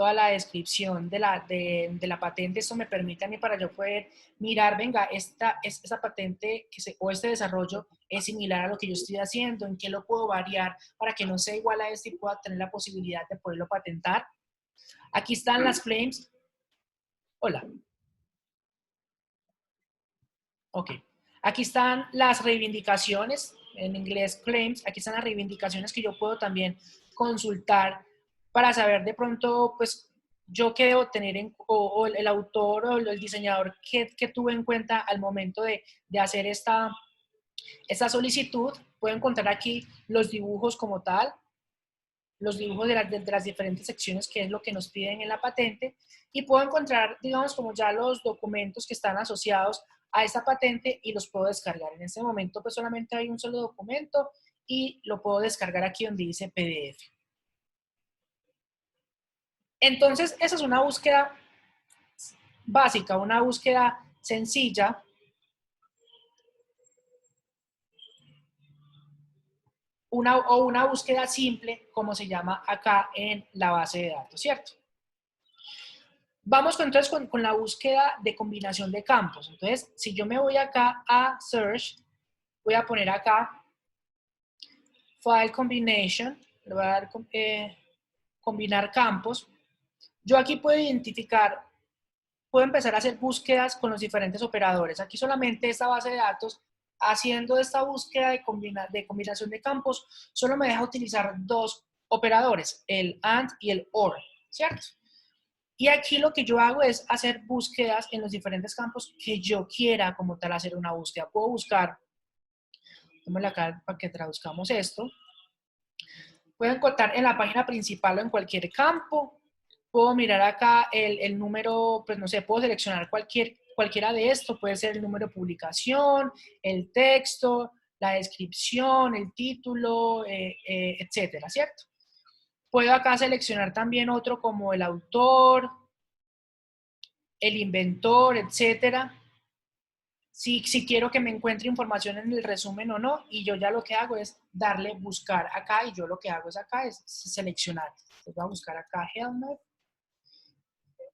toda la descripción de la patente. Esto me permite a mí para yo poder mirar, venga, esta patente o este desarrollo es similar a lo que yo estoy haciendo, en qué lo puedo variar para que no sea igual a este y pueda tener la posibilidad de poderlo patentar. Aquí están las claims. Hola. Ok. Aquí están las reivindicaciones, en inglés claims. Aquí están las reivindicaciones que yo puedo también consultar para saber de pronto, pues, yo qué debo tener, o el autor o el diseñador que tuve en cuenta al momento de hacer esta solicitud. Puedo encontrar aquí los dibujos como tal, los dibujos de las diferentes secciones, que es lo que nos piden en la patente, y puedo encontrar, digamos, como ya los documentos que están asociados a esta patente y los puedo descargar. En este momento, pues solamente hay un solo documento y lo puedo descargar aquí donde dice PDF. Entonces, esa es una búsqueda básica, una búsqueda sencilla. Una búsqueda simple, como se llama acá en la base de datos, ¿cierto? Vamos entonces con la búsqueda de combinación de campos. Entonces, si yo me voy acá a Search, voy a poner acá File Combination, le voy a dar combinar campos. Yo aquí puedo identificar, puedo empezar a hacer búsquedas con los diferentes operadores. Aquí solamente esta base de datos, haciendo esta búsqueda de combinación de campos, solo me deja utilizar dos operadores, el AND y el OR, ¿cierto? Y aquí lo que yo hago es hacer búsquedas en los diferentes campos que yo quiera como tal hacer una búsqueda. Puedo buscar, démosle acá para que traduzcamos esto. Puedo encontrar en la página principal o en cualquier campo. Puedo mirar acá el número, pues no sé, puedo seleccionar cualquiera de estos. Puede ser el número de publicación, el texto, la descripción, el título, etcétera, ¿cierto? Puedo acá seleccionar también otro como el autor, el inventor, etcétera. Si quiero que me encuentre información en el resumen o no, y yo ya lo que hago es darle buscar acá, y yo lo que hago es acá es seleccionar. Entonces voy a buscar acá helmet.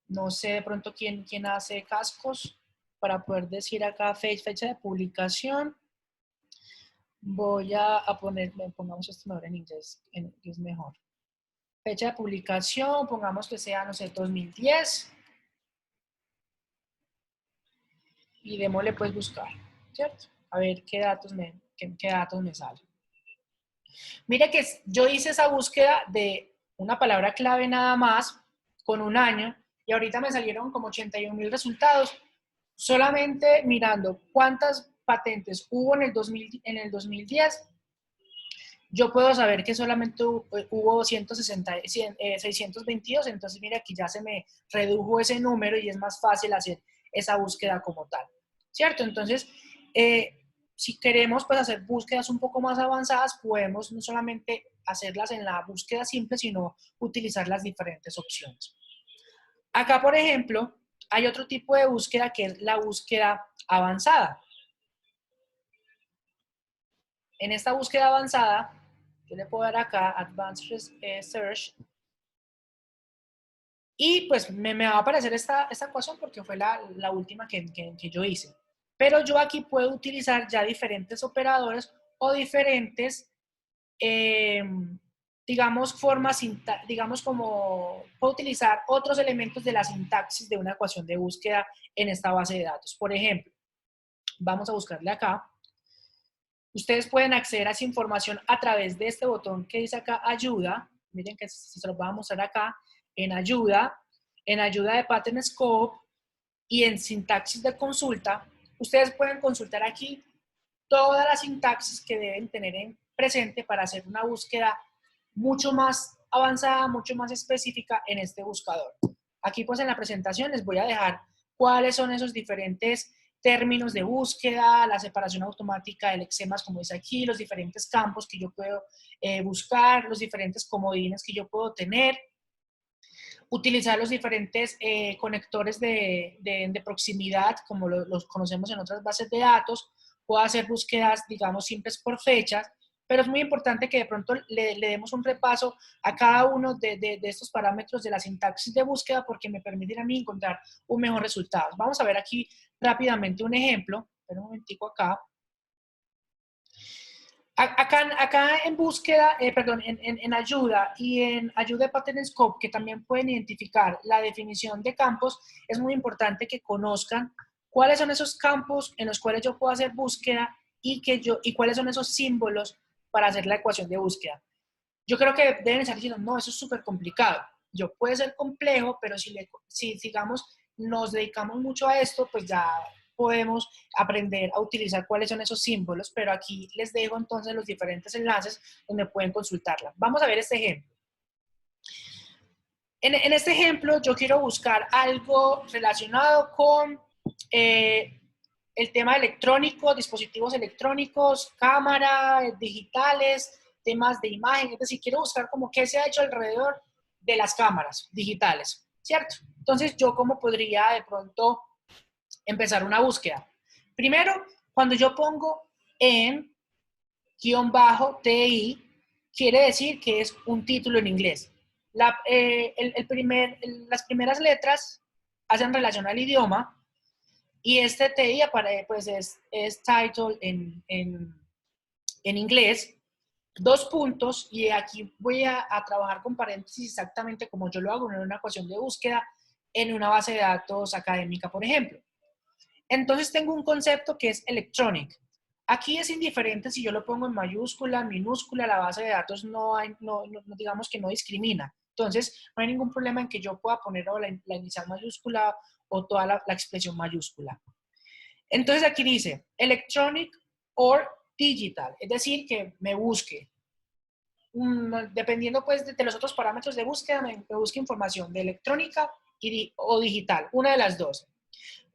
No sé de pronto quién hace cascos para poder decir acá fecha de publicación. Voy a poner, pongamos esto mejor en inglés, que es mejor. Fecha de publicación, pongamos que sea, no sé, 2010. Y démosle pues buscar, ¿cierto? A ver qué datos me salen. Mire que yo hice esa búsqueda de una palabra clave nada más, con un año, y ahorita me salieron como 81,000 resultados, solamente mirando cuántas patentes hubo en el 2010, yo puedo saber que solamente hubo 622, entonces mira que ya se me redujo ese número y es más fácil hacer esa búsqueda como tal, ¿cierto? Entonces, si queremos pues hacer búsquedas un poco más avanzadas, podemos no solamente hacerlas en la búsqueda simple, sino utilizar las diferentes opciones. Acá, por ejemplo, hay otro tipo de búsqueda que es la búsqueda avanzada. En esta búsqueda avanzada, yo le puedo dar acá Advanced Search y pues me va a aparecer esta ecuación porque fue la última que yo hice. Pero yo aquí puedo utilizar ya diferentes operadores o diferentes, digamos, formas, digamos como, puedo utilizar otros elementos de la sintaxis de una ecuación de búsqueda en esta base de datos. Por ejemplo, vamos a buscarle acá. Ustedes pueden acceder a esa información a través de este botón que dice acá, ayuda. Miren que se los voy a mostrar acá, en ayuda de Pattern Scope y en sintaxis de consulta. Ustedes pueden consultar aquí toda la sintaxis que deben tener en presente para hacer una búsqueda mucho más avanzada, mucho más específica en este buscador. Aquí pues en la presentación les voy a dejar cuáles son esos diferentes términos de búsqueda, la separación automática del lexemas, como dice aquí, los diferentes campos que yo puedo buscar, los diferentes comodines que yo puedo tener, utilizar los diferentes conectores de proximidad, como los conocemos en otras bases de datos, puedo hacer búsquedas, digamos, simples por fechas, pero es muy importante que de pronto le demos un repaso a cada uno de estos parámetros de la sintaxis de búsqueda porque me permitirá a mí encontrar un mejor resultado. Vamos a ver aquí rápidamente un ejemplo. Espera un momentico acá. Acá en búsqueda, perdón, en ayuda y en ayuda de Pattern Scope, que también pueden identificar la definición de campos, es muy importante que conozcan cuáles son esos campos en los cuales yo puedo hacer búsqueda y cuáles son esos símbolos para hacer la ecuación de búsqueda. Yo creo que deben estar diciendo, no, eso es súper complicado. Yo puede ser complejo, pero si digamos, nos dedicamos mucho a esto, pues ya podemos aprender a utilizar cuáles son esos símbolos, pero aquí les dejo entonces los diferentes enlaces donde pueden consultarla. Vamos a ver este ejemplo. En este ejemplo yo quiero buscar algo relacionado con el tema electrónico, dispositivos electrónicos, cámaras digitales, temas de imagen, es decir, quiero buscar como qué se ha hecho alrededor de las cámaras digitales, ¿cierto? Entonces, ¿yo cómo podría de pronto empezar una búsqueda? Primero, cuando yo pongo en -ti, quiere decir que es un título en inglés. Las primeras letras hacen relación al idioma y este TI pues es title en inglés, 2 puntos, y aquí voy a trabajar con paréntesis exactamente como yo lo hago en una ecuación de búsqueda en una base de datos académica, por ejemplo. Entonces tengo un concepto que es electronic. Aquí es indiferente si yo lo pongo en mayúscula, minúscula, la base de datos digamos que no discrimina. Entonces, no hay ningún problema en que yo pueda poner la inicial mayúscula o toda la expresión mayúscula. Entonces aquí dice electronic or digital, es decir, que me busque. Dependiendo pues de los otros parámetros de búsqueda, me busque información de electrónica o digital, una de las dos.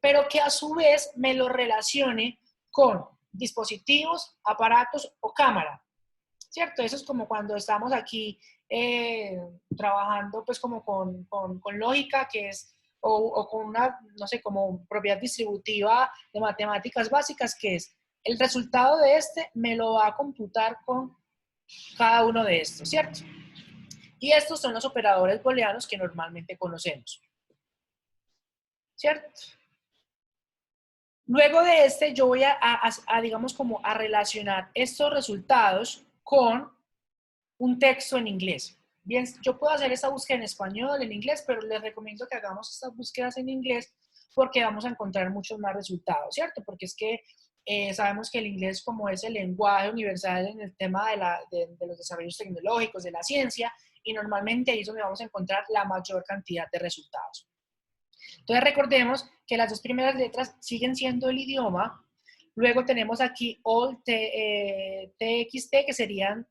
Pero que a su vez me lo relacione con dispositivos, aparatos o cámara, ¿cierto? Eso es como cuando estamos aquí trabajando pues como con lógica, que es, o con una, no sé, como propiedad distributiva de matemáticas básicas, que es el resultado de este me lo va a computar con cada uno de estos, ¿cierto? Y estos son los operadores booleanos que normalmente conocemos, ¿cierto? Luego de este, yo voy digamos, como a relacionar estos resultados con un texto en inglés. Bien, yo puedo hacer esta búsqueda en español, en inglés, pero les recomiendo que hagamos estas búsquedas en inglés porque vamos a encontrar muchos más resultados, ¿cierto? Porque es que sabemos que el inglés como es el lenguaje universal en el tema de los desarrollos tecnológicos, de la ciencia, y normalmente ahí es donde vamos a encontrar la mayor cantidad de resultados. Entonces recordemos que las dos primeras letras siguen siendo el idioma. Luego tenemos aquí all TXT, que serían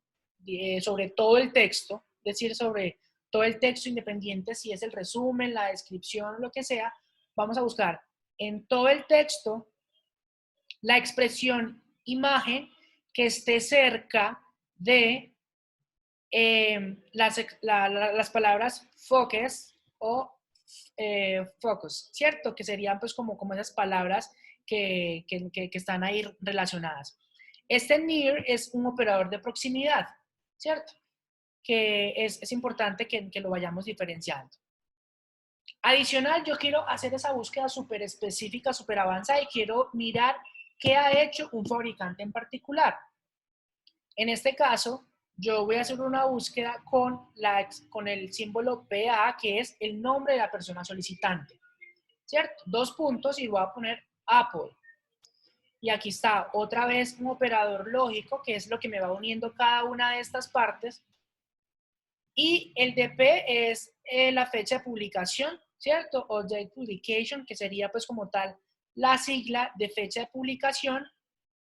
sobre todo el texto, es decir, sobre todo el texto independiente si es el resumen, la descripción, lo que sea. Vamos a buscar en todo el texto la expresión imagen que esté cerca de las palabras focus o focus, ¿cierto? Que serían pues como esas palabras que están ahí relacionadas. Este near es un operador de proximidad, ¿cierto? Que es importante que lo vayamos diferenciando. Adicional, yo quiero hacer esa búsqueda súper específica, súper avanzada y quiero mirar qué ha hecho un fabricante en particular. En este caso, yo voy a hacer una búsqueda con el símbolo PA, que es el nombre de la persona solicitante, ¿cierto? 2 puntos y voy a poner Apple. Y aquí está otra vez un operador lógico, que es lo que me va uniendo cada una de estas partes. Y el DP es la fecha de publicación, ¿cierto? O date publication, que sería pues como tal la sigla de fecha de publicación.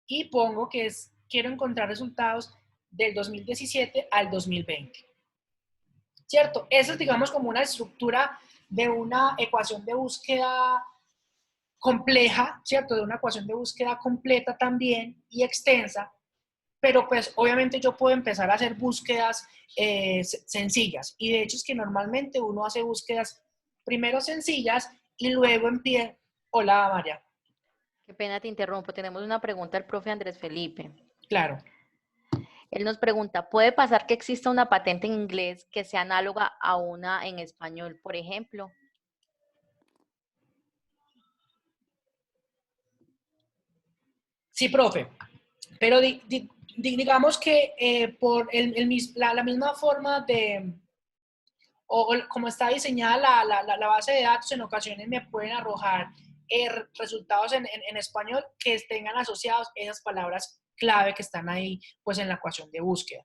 Y pongo que quiero encontrar resultados del 2017 al 2020. ¿Cierto? Eso es, digamos, como una estructura de una ecuación de búsqueda compleja, ¿cierto? De una ecuación de búsqueda completa también y extensa, pero pues obviamente yo puedo empezar a hacer búsquedas sencillas. Y de hecho es que normalmente uno hace búsquedas primero sencillas y luego empieza... Hola, María. Qué pena te interrumpo. Tenemos una pregunta del profe Andrés Felipe. Claro. Él nos pregunta, ¿puede pasar que exista una patente en inglés que sea análoga a una en español, por ejemplo? Sí, profe, pero digamos que por la misma forma de, como está diseñada la base de datos, en ocasiones me pueden arrojar resultados en español que tengan asociados esas palabras clave que están ahí pues en la ecuación de búsqueda.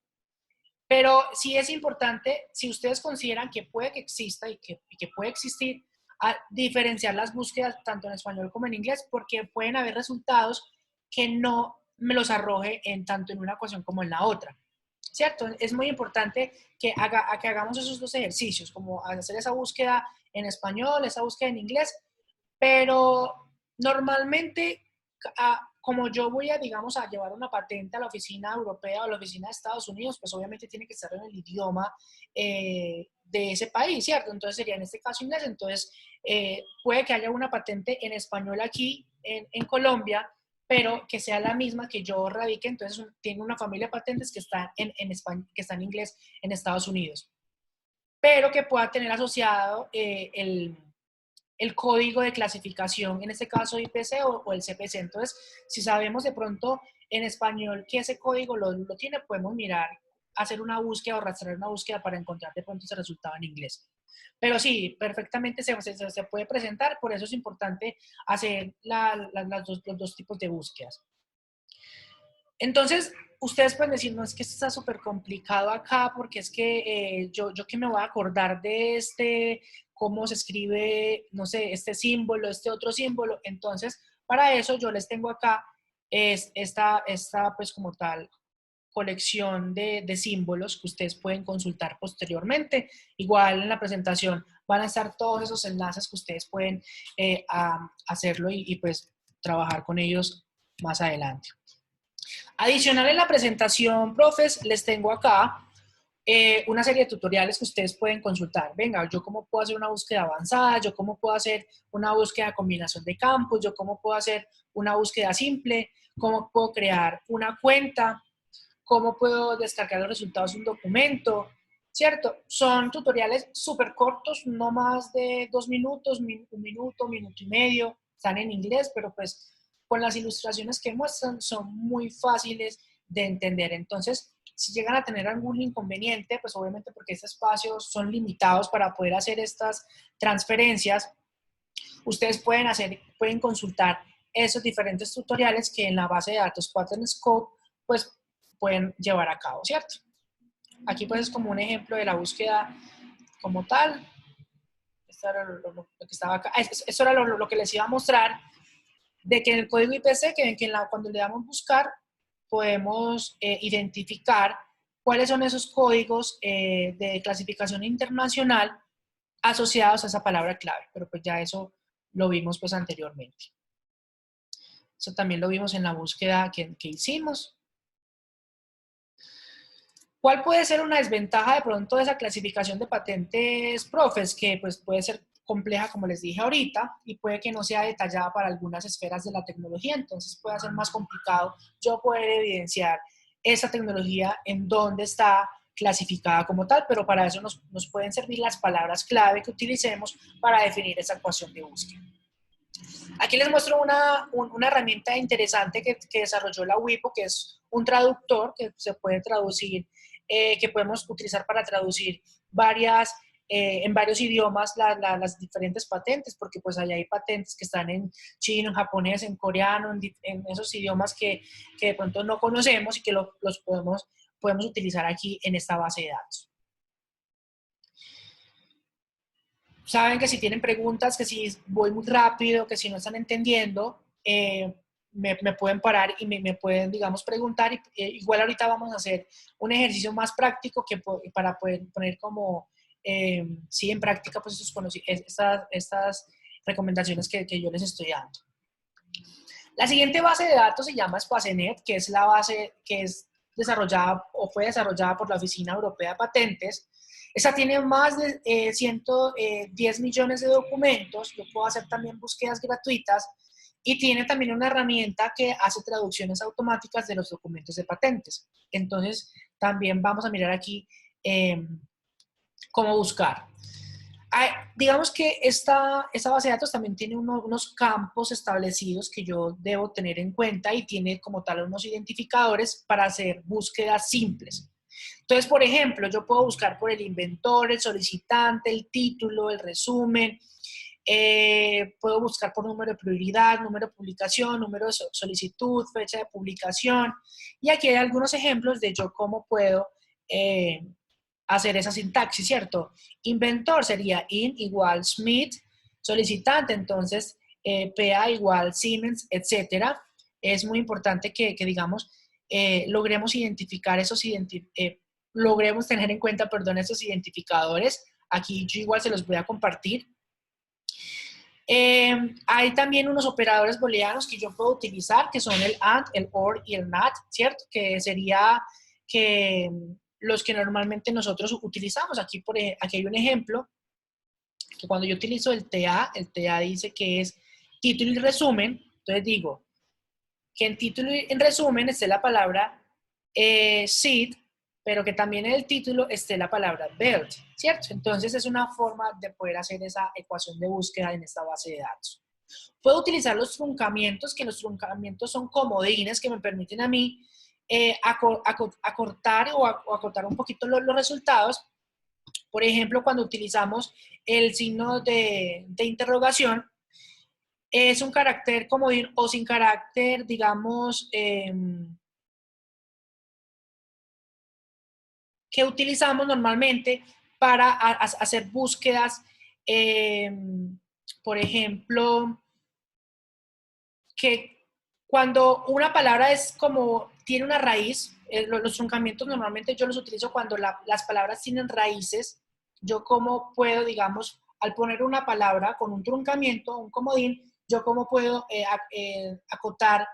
Pero sí es importante, si ustedes consideran que puede que exista y que puede existir, a diferenciar las búsquedas tanto en español como en inglés, porque pueden haber resultados que no me los arroje tanto en una ecuación como en la otra. ¿Cierto? Es muy importante que hagamos esos dos ejercicios, como hacer esa búsqueda en español, esa búsqueda en inglés, pero normalmente, como yo voy a, digamos, a llevar una patente a la oficina europea o a la oficina de Estados Unidos, pues obviamente tiene que estar en el idioma de ese país, ¿cierto? Entonces sería en este caso inglés. Entonces puede que haya una patente en español aquí en Colombia, pero que sea la misma que yo radique. Entonces tiene una familia de patentes que está en España, que está en inglés en Estados Unidos, pero que pueda tener asociado el código de clasificación, en este caso IPC o el CPC. Entonces, si sabemos de pronto en español que ese código lo tiene, podemos mirar, hacer una búsqueda o rastrear una búsqueda para encontrar de pronto ese resultado en inglés. Pero sí, perfectamente se puede presentar, por eso es importante hacer los dos tipos de búsquedas. Entonces, ustedes pueden decir, no, es que esto está súper complicado acá, porque es que yo que me voy a acordar de cómo se escribe, no sé, este símbolo, este otro símbolo. Entonces, para eso yo les tengo acá esta pues como tal, colección de símbolos que ustedes pueden consultar posteriormente. Igual en la presentación van a estar todos esos enlaces que ustedes pueden hacerlo y pues trabajar con ellos más adelante. Adicional en la presentación, profes, les tengo acá una serie de tutoriales que ustedes pueden consultar. Venga, yo cómo puedo hacer una búsqueda avanzada, yo cómo puedo hacer una búsqueda de combinación de campos, yo cómo puedo hacer una búsqueda simple, cómo puedo crear una cuenta, cómo puedo descargar los resultados de un documento, ¿cierto? Son tutoriales súper cortos, no más de 2 minutos, un minuto y medio, están en inglés, pero pues con las ilustraciones que muestran son muy fáciles de entender. Entonces, si llegan a tener algún inconveniente, pues obviamente porque estos espacios son limitados para poder hacer estas transferencias, ustedes pueden consultar esos diferentes tutoriales que en la base de datos Pattern Scope, pues pueden llevar a cabo, ¿cierto? Aquí pues es como un ejemplo de la búsqueda como tal. Esto era lo que estaba acá. Esto era lo que les iba a mostrar, de que en el código IPC, cuando le damos buscar, podemos identificar cuáles son esos códigos de clasificación internacional asociados a esa palabra clave, pero pues ya eso lo vimos pues anteriormente. Eso también lo vimos en la búsqueda que hicimos. ¿Cuál puede ser una desventaja de pronto de esa clasificación de patentes, profes? Que pues puede ser compleja, como les dije ahorita, y puede que no sea detallada para algunas esferas de la tecnología, entonces puede ser más complicado yo poder evidenciar esa tecnología en dónde está clasificada como tal, pero para eso nos pueden servir las palabras clave que utilicemos para definir esa ecuación de búsqueda. Aquí les muestro una herramienta interesante que desarrolló la WIPO, que es un traductor que se puede traducir, que podemos utilizar para traducir en varios idiomas las diferentes patentes, porque pues allá hay patentes que están en chino, en japonés, en coreano, en esos idiomas que de pronto no conocemos y que los podemos utilizar aquí en esta base de datos. Saben que si tienen preguntas, que si voy muy rápido, que si no están entendiendo, me pueden parar y me pueden, digamos, preguntar. Igual ahorita vamos a hacer un ejercicio más práctico para poder poner como, sí, en práctica, pues estas recomendaciones que yo les estoy dando. La siguiente base de datos se llama Spacenet, que es la base que es desarrollada o fue desarrollada por la Oficina Europea de Patentes. Esta tiene más de 110 millones de documentos. Yo puedo hacer también búsquedas gratuitas y tiene también una herramienta que hace traducciones automáticas de los documentos de patentes. Entonces, también vamos a mirar aquí cómo buscar. Digamos que esta base de datos también tiene unos campos establecidos que yo debo tener en cuenta y tiene como tal unos identificadores para hacer búsquedas simples. Entonces, por ejemplo, yo puedo buscar por el inventor, el solicitante, el título, el resumen, puedo buscar por número de prioridad, número de publicación, número de solicitud, fecha de publicación, y aquí hay algunos ejemplos de yo cómo puedo hacer esa sintaxis, ¿cierto? Inventor sería in igual Smith, solicitante, entonces PA igual Siemens, etcétera. Es muy importante que digamos, logremos identificar logremos tener en cuenta, perdón, esos identificadores. Aquí yo igual se los voy a compartir. Hay también unos operadores booleanos que yo puedo utilizar, que son el AND, el OR y el NOT, ¿cierto? Que sería que los que normalmente nosotros utilizamos. Aquí hay un ejemplo, que cuando yo utilizo el TA dice que es título y resumen. Entonces digo que en título y en resumen esté la palabra seed, pero que también en el título esté la palabra build, ¿cierto? Entonces es una forma de poder hacer esa ecuación de búsqueda en esta base de datos. Puedo utilizar los truncamientos, que los truncamientos son comodines que me permiten a mí acortar o acotar un poquito los resultados. Por ejemplo, cuando utilizamos el signo de interrogación, es un carácter comodín o sin carácter, digamos, que utilizamos normalmente para hacer búsquedas, por ejemplo, que cuando una palabra es como, tiene una raíz, los truncamientos normalmente yo los utilizo cuando las palabras tienen raíces. Yo como puedo, digamos, al poner una palabra con un truncamiento, un comodín, yo cómo puedo acotar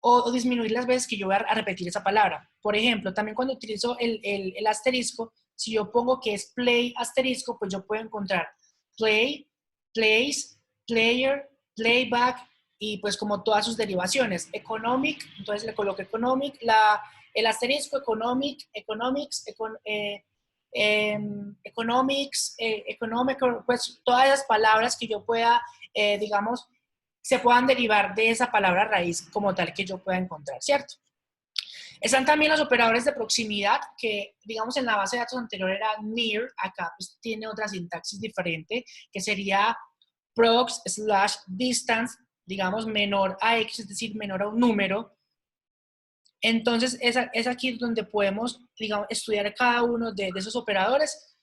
o disminuir las veces que yo voy a repetir esa palabra. Por ejemplo, también cuando utilizo el asterisco, si yo pongo que es play asterisco, pues yo puedo encontrar play, plays, player, playback y pues como todas sus derivaciones. Economic, entonces le coloco economic, el asterisco economic, economics, economics, economic, pues todas las palabras que yo pueda, digamos, se puedan derivar de esa palabra raíz como tal que yo pueda encontrar, ¿cierto? Están también los operadores de proximidad, que digamos en la base de datos anterior era near, acá pues tiene otra sintaxis diferente, que sería prox / distance, digamos menor a x, es decir, menor a un número. Entonces es aquí donde podemos, digamos, estudiar cada uno de esos operadores.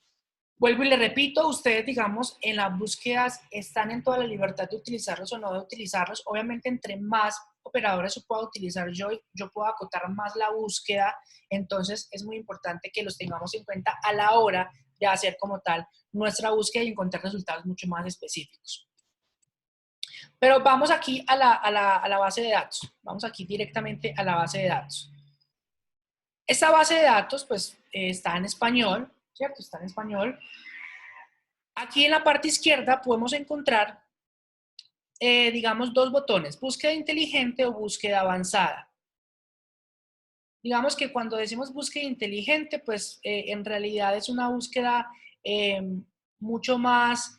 Vuelvo y le repito, ustedes, digamos, en las búsquedas están en toda la libertad de utilizarlos o no de utilizarlos. Obviamente, entre más operadores yo pueda utilizar yo puedo acotar más la búsqueda. Entonces, es muy importante que los tengamos en cuenta a la hora de hacer como tal nuestra búsqueda y encontrar resultados mucho más específicos. Pero vamos aquí a la base de datos. Vamos aquí directamente a la base de datos. Esta base de datos, pues, está en español, ¿cierto? Está en español. Aquí en la parte izquierda podemos encontrar, digamos, dos botones, búsqueda inteligente o búsqueda avanzada. Digamos que cuando decimos búsqueda inteligente, pues en realidad es una búsqueda mucho más,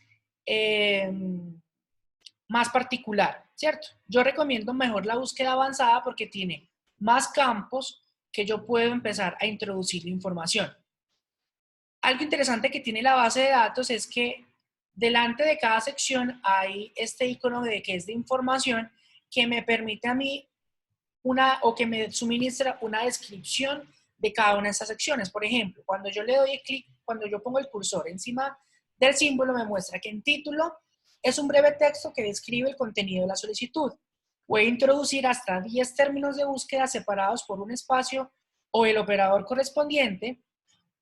más particular, ¿cierto? Yo recomiendo mejor la búsqueda avanzada porque tiene más campos que yo puedo empezar a introducir la información. Algo interesante que tiene la base de datos es que delante de cada sección hay este icono de que es de información que me permite a mí o que me suministra una descripción de cada una de estas secciones. Por ejemplo, cuando yo le doy clic, cuando yo pongo el cursor encima del símbolo, me muestra que en título es un breve texto que describe el contenido de la solicitud. Puede introducir hasta 10 términos de búsqueda separados por un espacio o el operador correspondiente.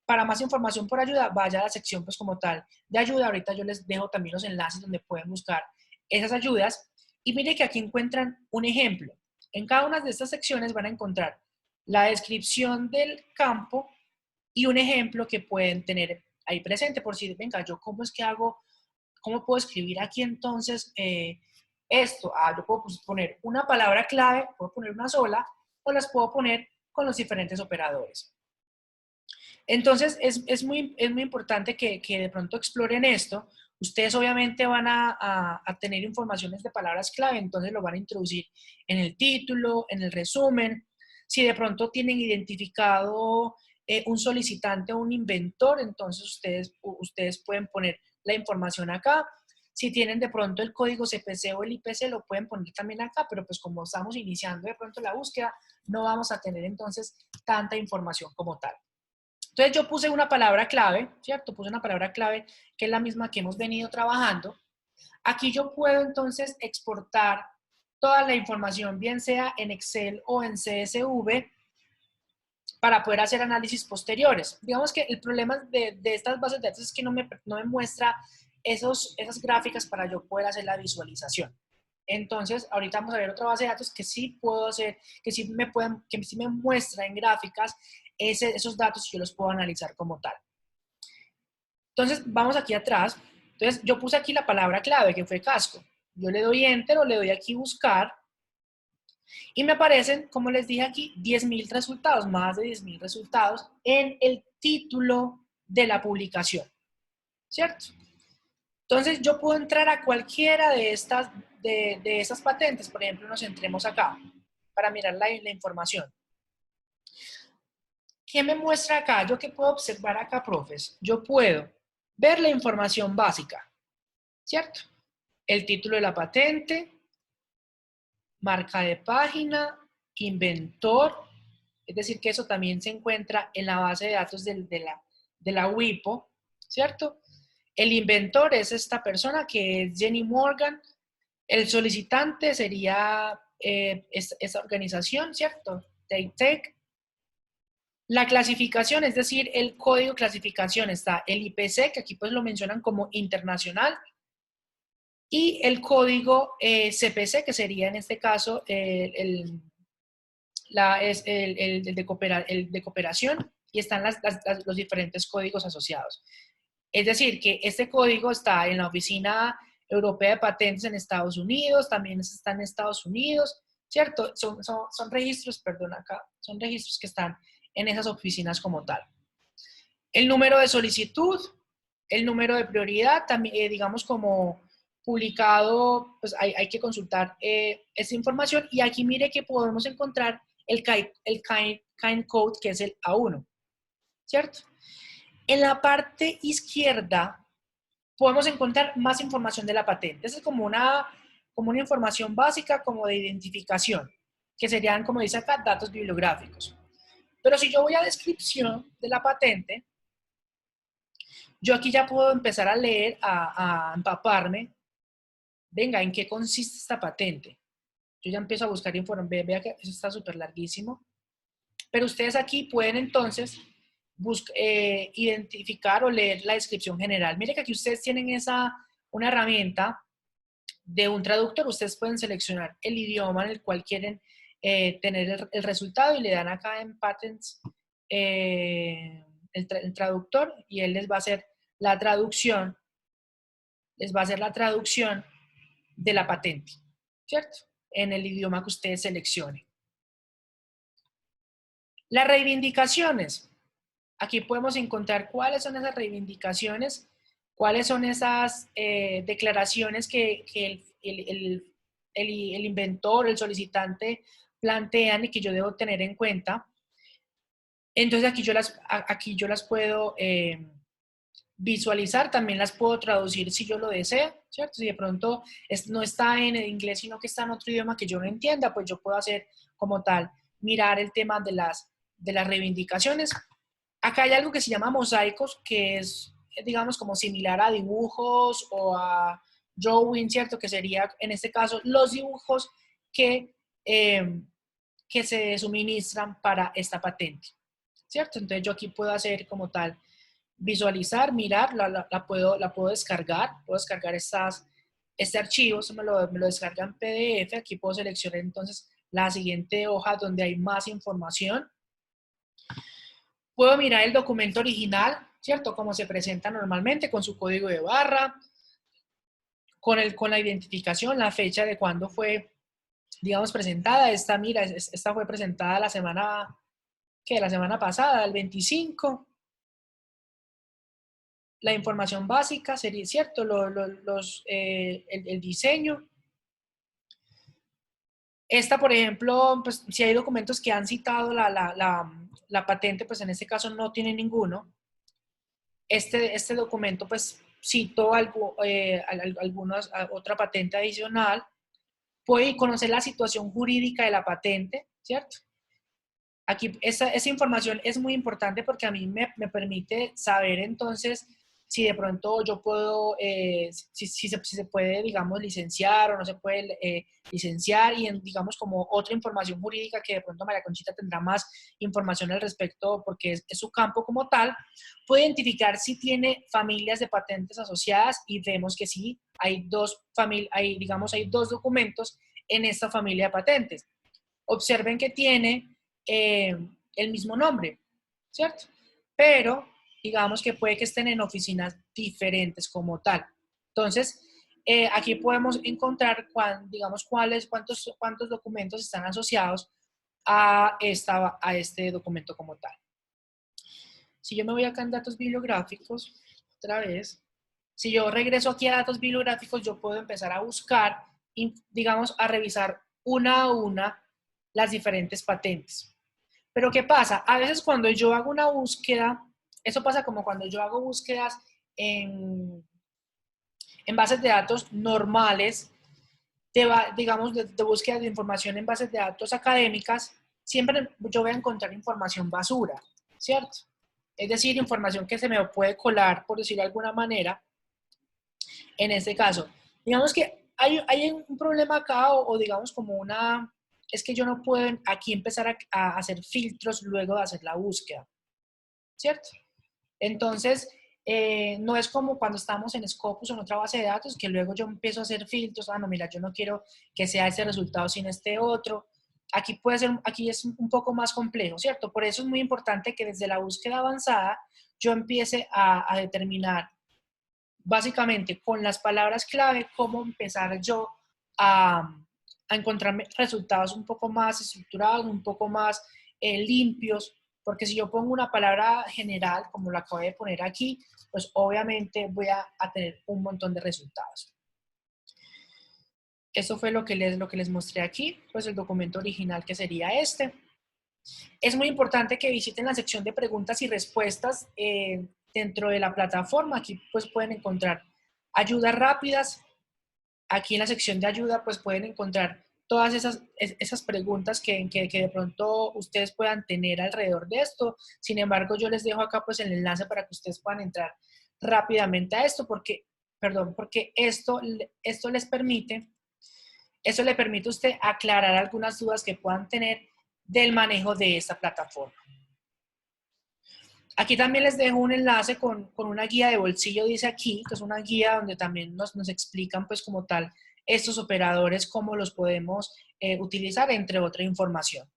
Para más información por ayuda, vaya a la sección pues como tal de ayuda. Ahorita yo les dejo también los enlaces donde pueden buscar esas ayudas. Y mire que aquí encuentran un ejemplo. En cada una de estas secciones van a encontrar la descripción del campo y un ejemplo que pueden tener ahí presente por si, venga, yo cómo es que hago, cómo puedo escribir aquí entonces esto, yo puedo poner una palabra clave, puedo poner una sola, o las puedo poner con los diferentes operadores. Entonces, es muy importante que de pronto exploren esto. Ustedes obviamente van a tener informaciones de palabras clave, entonces lo van a introducir en el título, en el resumen. Si de pronto tienen identificado un solicitante o un inventor, entonces ustedes pueden poner la información acá. Si tienen de pronto el código CPC o el IPC, lo pueden poner también acá, pero pues como estamos iniciando de pronto la búsqueda, no vamos a tener entonces tanta información como tal. Entonces yo puse una palabra clave, ¿cierto? Puse una palabra clave que es la misma que hemos venido trabajando. Aquí yo puedo entonces exportar toda la información, bien sea en Excel o en CSV, para poder hacer análisis posteriores. Digamos que el problema de estas bases de datos es que no me muestra esas gráficas para yo poder hacer la visualización. Entonces, ahorita vamos a ver otra base de datos que sí puedo hacer, que sí me muestra en gráficas esos datos y yo los puedo analizar como tal. Entonces, vamos aquí atrás. Entonces, yo puse aquí la palabra clave, que fue casco. Yo le doy Enter o le doy aquí buscar. Y me aparecen, como les dije aquí, 10.000 resultados, más de 10.000 resultados en el título de la publicación, ¿cierto? Entonces, yo puedo entrar a cualquiera de estas patentes. Por ejemplo, nos entremos acá para mirar la información. ¿Qué me muestra acá? ¿Yo qué puedo observar acá, profes? Yo puedo ver la información básica, ¿cierto? El título de la patente, marca de página, inventor, es decir, que eso también se encuentra en la base de datos de la WIPO, ¿cierto? El inventor es esta persona que es Jenny Morgan, el solicitante sería esta organización, ¿cierto? TakeTech. La clasificación, es decir, el código clasificación, está el IPC, que aquí pues lo mencionan como internacional, y el código CPC, que sería en este caso el de cooperación, y están los diferentes códigos asociados. Es decir, que este código está en la Oficina Europea de Patentes en Estados Unidos, también está en Estados Unidos, ¿cierto? Son registros, perdón, acá, son registros que están en esas oficinas como tal. El número de solicitud, el número de prioridad, también, digamos como publicado, pues hay que consultar esa información, y aquí mire que podemos encontrar el kind code, que es el A1, ¿cierto? En la parte izquierda podemos encontrar más información de la patente. Esa es como una información básica, como de identificación, que serían, como dice acá, datos bibliográficos. Pero si yo voy a descripción de la patente, yo aquí ya puedo empezar a leer, a empaparme, venga, ¿en qué consiste esta patente? Yo ya empiezo a buscar información, vea que eso está súper larguísimo. Pero ustedes aquí pueden entonces identificar o leer la descripción general. Mire que aquí ustedes tienen una herramienta de un traductor. Ustedes pueden seleccionar el idioma en el cual quieren tener el resultado, y le dan acá en Patents el traductor, y él les va a hacer la traducción, de la patente, ¿cierto? En el idioma que ustedes seleccionen. Las reivindicaciones. Aquí podemos encontrar cuáles son esas reivindicaciones, cuáles son esas declaraciones que el inventor, el solicitante plantean y que yo debo tener en cuenta. Entonces aquí yo las puedo visualizar, también las puedo traducir si yo lo deseo, ¿cierto? Si de pronto no está en inglés, sino que está en otro idioma que yo no entienda, pues yo puedo hacer como tal, mirar el tema de las reivindicaciones. Acá hay algo que se llama mosaicos, que es, digamos, como similar a dibujos o a drawing, ¿cierto? Que sería, en este caso, los dibujos que se suministran para esta patente, ¿cierto? Entonces yo aquí puedo hacer como tal, visualizar, mirar, la puedo descargar, este archivo, se me lo descarga en PDF. Aquí puedo seleccionar entonces la siguiente hoja donde hay más información. Puedo mirar el documento original, ¿cierto? Como se presenta normalmente, con su código de barra, con la identificación, la fecha de cuándo fue, digamos, presentada. Esta, mira, esta fue presentada la semana, ¿qué? La semana pasada, el 25. La información básica sería, ¿cierto? El diseño. Esta, por ejemplo, pues si hay documentos que han citado la patente, pues en este caso no tiene ninguno. Este documento, pues citó otra patente adicional. Puede conocer la situación jurídica de la patente, ¿cierto? Aquí esa información es muy importante porque a mí me permite saber entonces si de pronto yo puedo, si se puede, digamos, licenciar o no se puede licenciar y digamos como otra información jurídica que de pronto María Conchita tendrá más información al respecto porque es su campo como tal, puede identificar si tiene familias de patentes asociadas y vemos que sí, hay hay dos documentos en esta familia de patentes. Observen que tiene el mismo nombre, ¿cierto? Pero digamos que puede que estén en oficinas diferentes como tal. Entonces, aquí podemos encontrar, digamos, cuántos documentos están asociados a este documento como tal. Si yo me voy acá en datos bibliográficos, otra vez, si yo regreso aquí a datos bibliográficos, yo puedo empezar a buscar, digamos, a revisar una a una las diferentes patentes. Pero ¿qué pasa? A veces cuando yo hago una búsqueda, eso pasa como cuando yo hago búsquedas en bases de datos normales, digamos, de búsqueda de información en bases de datos académicas, siempre yo voy a encontrar información basura, ¿cierto? Es decir, información que se me puede colar, por decirlo de alguna manera, en este caso. Digamos que hay un problema acá o digamos como es que yo no puedo aquí empezar a hacer filtros luego de hacer la búsqueda, ¿cierto? Entonces, no es como cuando estamos en Scopus o en otra base de datos, que luego yo empiezo a hacer filtros, no, mira, yo no quiero que sea este resultado sin este otro. Aquí es un poco más complejo, ¿cierto? Por eso es muy importante que desde la búsqueda avanzada yo empiece a determinar básicamente con las palabras clave cómo empezar yo a encontrar resultados un poco más estructurados, un poco más limpios, porque si yo pongo una palabra general, como la acabo de poner aquí, pues obviamente voy a tener un montón de resultados. Eso fue lo que les mostré aquí, pues el documento original que sería este. Es muy importante que visiten la sección de preguntas y respuestas dentro de la plataforma. Aquí pues pueden encontrar ayudas rápidas. Aquí en la sección de ayuda pues pueden encontrar todas esas preguntas que de pronto ustedes puedan tener alrededor de esto. Sin embargo, yo les dejo acá pues el enlace para que ustedes puedan entrar rápidamente a esto porque esto les permite, eso le permite a usted aclarar algunas dudas que puedan tener del manejo de esta plataforma. Aquí también les dejo un enlace con una guía de bolsillo, dice aquí, que es una guía donde también nos explican pues como tal estos operadores, cómo los podemos utilizar, entre otra información.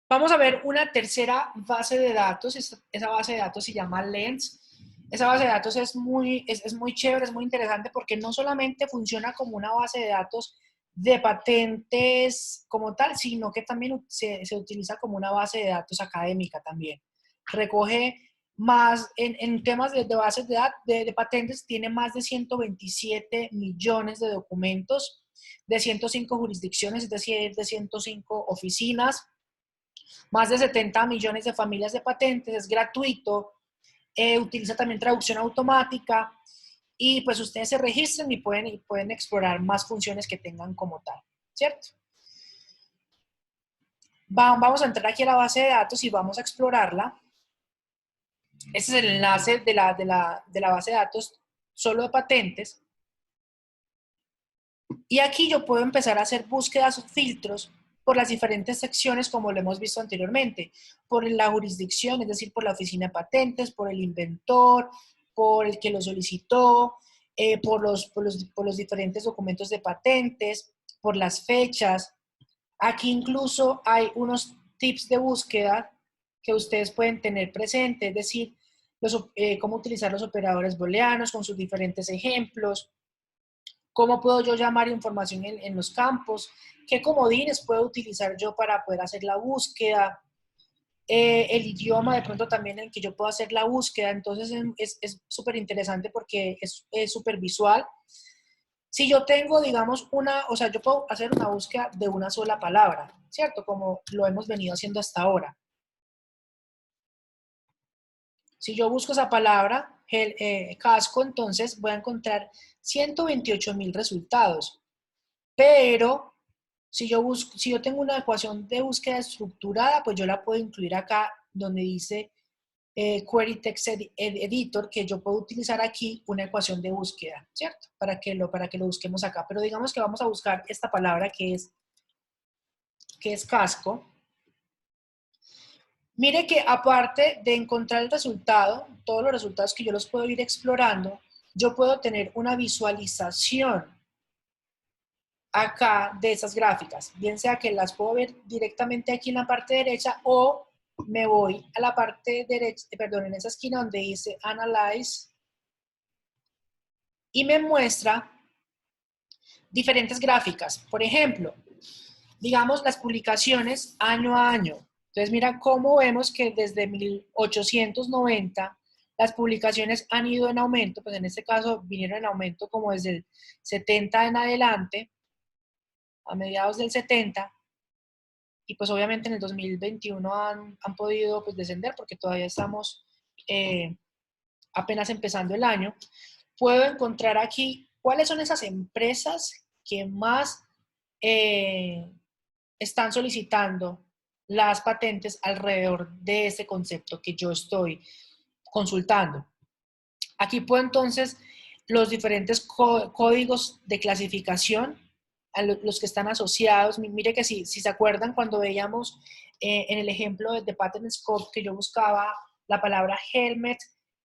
Vamos a ver una tercera base de datos, esa base de datos se llama Lens. Esa base de datos es muy chévere, es muy interesante porque no solamente funciona como una base de datos de patentes como tal, sino que también se utiliza como una base de datos académica también. Recoge más, en temas de bases de patentes, tiene más de 127 millones de documentos de 105 jurisdicciones, es decir, de 105 oficinas, más de 70 millones de familias de patentes, es gratuito, utiliza también traducción automática y pues ustedes se registran y pueden explorar más funciones que tengan como tal, ¿cierto? Vamos a entrar aquí a la base de datos y vamos a explorarla. Este es el enlace de la base de datos solo de patentes. Y aquí yo puedo empezar a hacer búsquedas o filtros por las diferentes secciones como lo hemos visto anteriormente, por la jurisdicción, es decir, por la oficina de patentes, por el inventor, por el que lo solicitó, por los diferentes documentos de patentes, por las fechas. Aquí incluso hay unos tips de búsqueda que ustedes pueden tener presente, es decir, cómo utilizar los operadores booleanos con sus diferentes ejemplos, cómo puedo yo llamar información en los campos, qué comodines puedo utilizar yo para poder hacer la búsqueda, el idioma de pronto también en el que yo puedo hacer la búsqueda. Entonces es súper interesante porque es súper visual. Si yo tengo, digamos, o sea, yo puedo hacer una búsqueda de una sola palabra, ¿cierto? Como lo hemos venido haciendo hasta ahora. Si yo busco esa palabra, casco, entonces voy a encontrar 128.000 resultados. Pero si yo tengo una ecuación de búsqueda estructurada, pues yo la puedo incluir acá donde dice Query Text Editor, que yo puedo utilizar aquí una ecuación de búsqueda, ¿cierto? Para que lo busquemos acá. Pero digamos que vamos a buscar esta palabra que es casco. Mire que aparte de encontrar el resultado, todos los resultados que yo los puedo ir explorando, yo puedo tener una visualización acá de esas gráficas, bien sea que las puedo ver directamente aquí en la parte derecha o me voy a la parte derecha, perdón, en esa esquina donde dice Analyze y me muestra diferentes gráficas. Por ejemplo, digamos las publicaciones año a año. Entonces mira cómo vemos que desde 1890 las publicaciones han ido en aumento, pues en este caso vinieron en aumento como desde el 70 en adelante, a mediados del 70, y pues obviamente en el 2021 han podido pues descender porque todavía estamos apenas empezando el año. Puedo encontrar aquí cuáles son esas empresas que más están solicitando las patentes alrededor de ese concepto que yo estoy consultando. Aquí puedo entonces los diferentes códigos de clasificación, a los que están asociados. Mire que si se acuerdan cuando veíamos en el ejemplo de Patent Scope que yo buscaba la palabra helmet,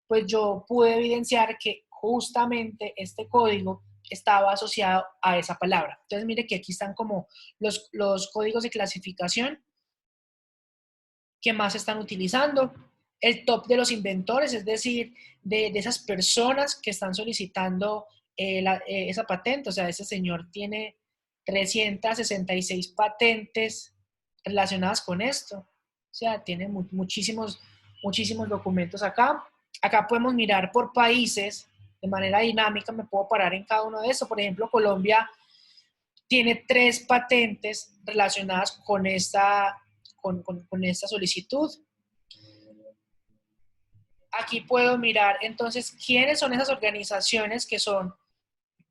pues yo pude evidenciar que justamente este código estaba asociado a esa palabra. Entonces mire que aquí están como los códigos de clasificación que más se están utilizando, el top de los inventores, es decir, de esas personas que están solicitando esa patente. O sea, ese señor tiene 366 patentes relacionadas con esto. O sea, tiene muchísimos documentos acá. Acá podemos mirar por países de manera dinámica, me puedo parar en cada uno de estos. Por ejemplo, Colombia tiene 3 patentes relacionadas con esta solicitud. Aquí puedo mirar entonces quiénes son esas organizaciones que son,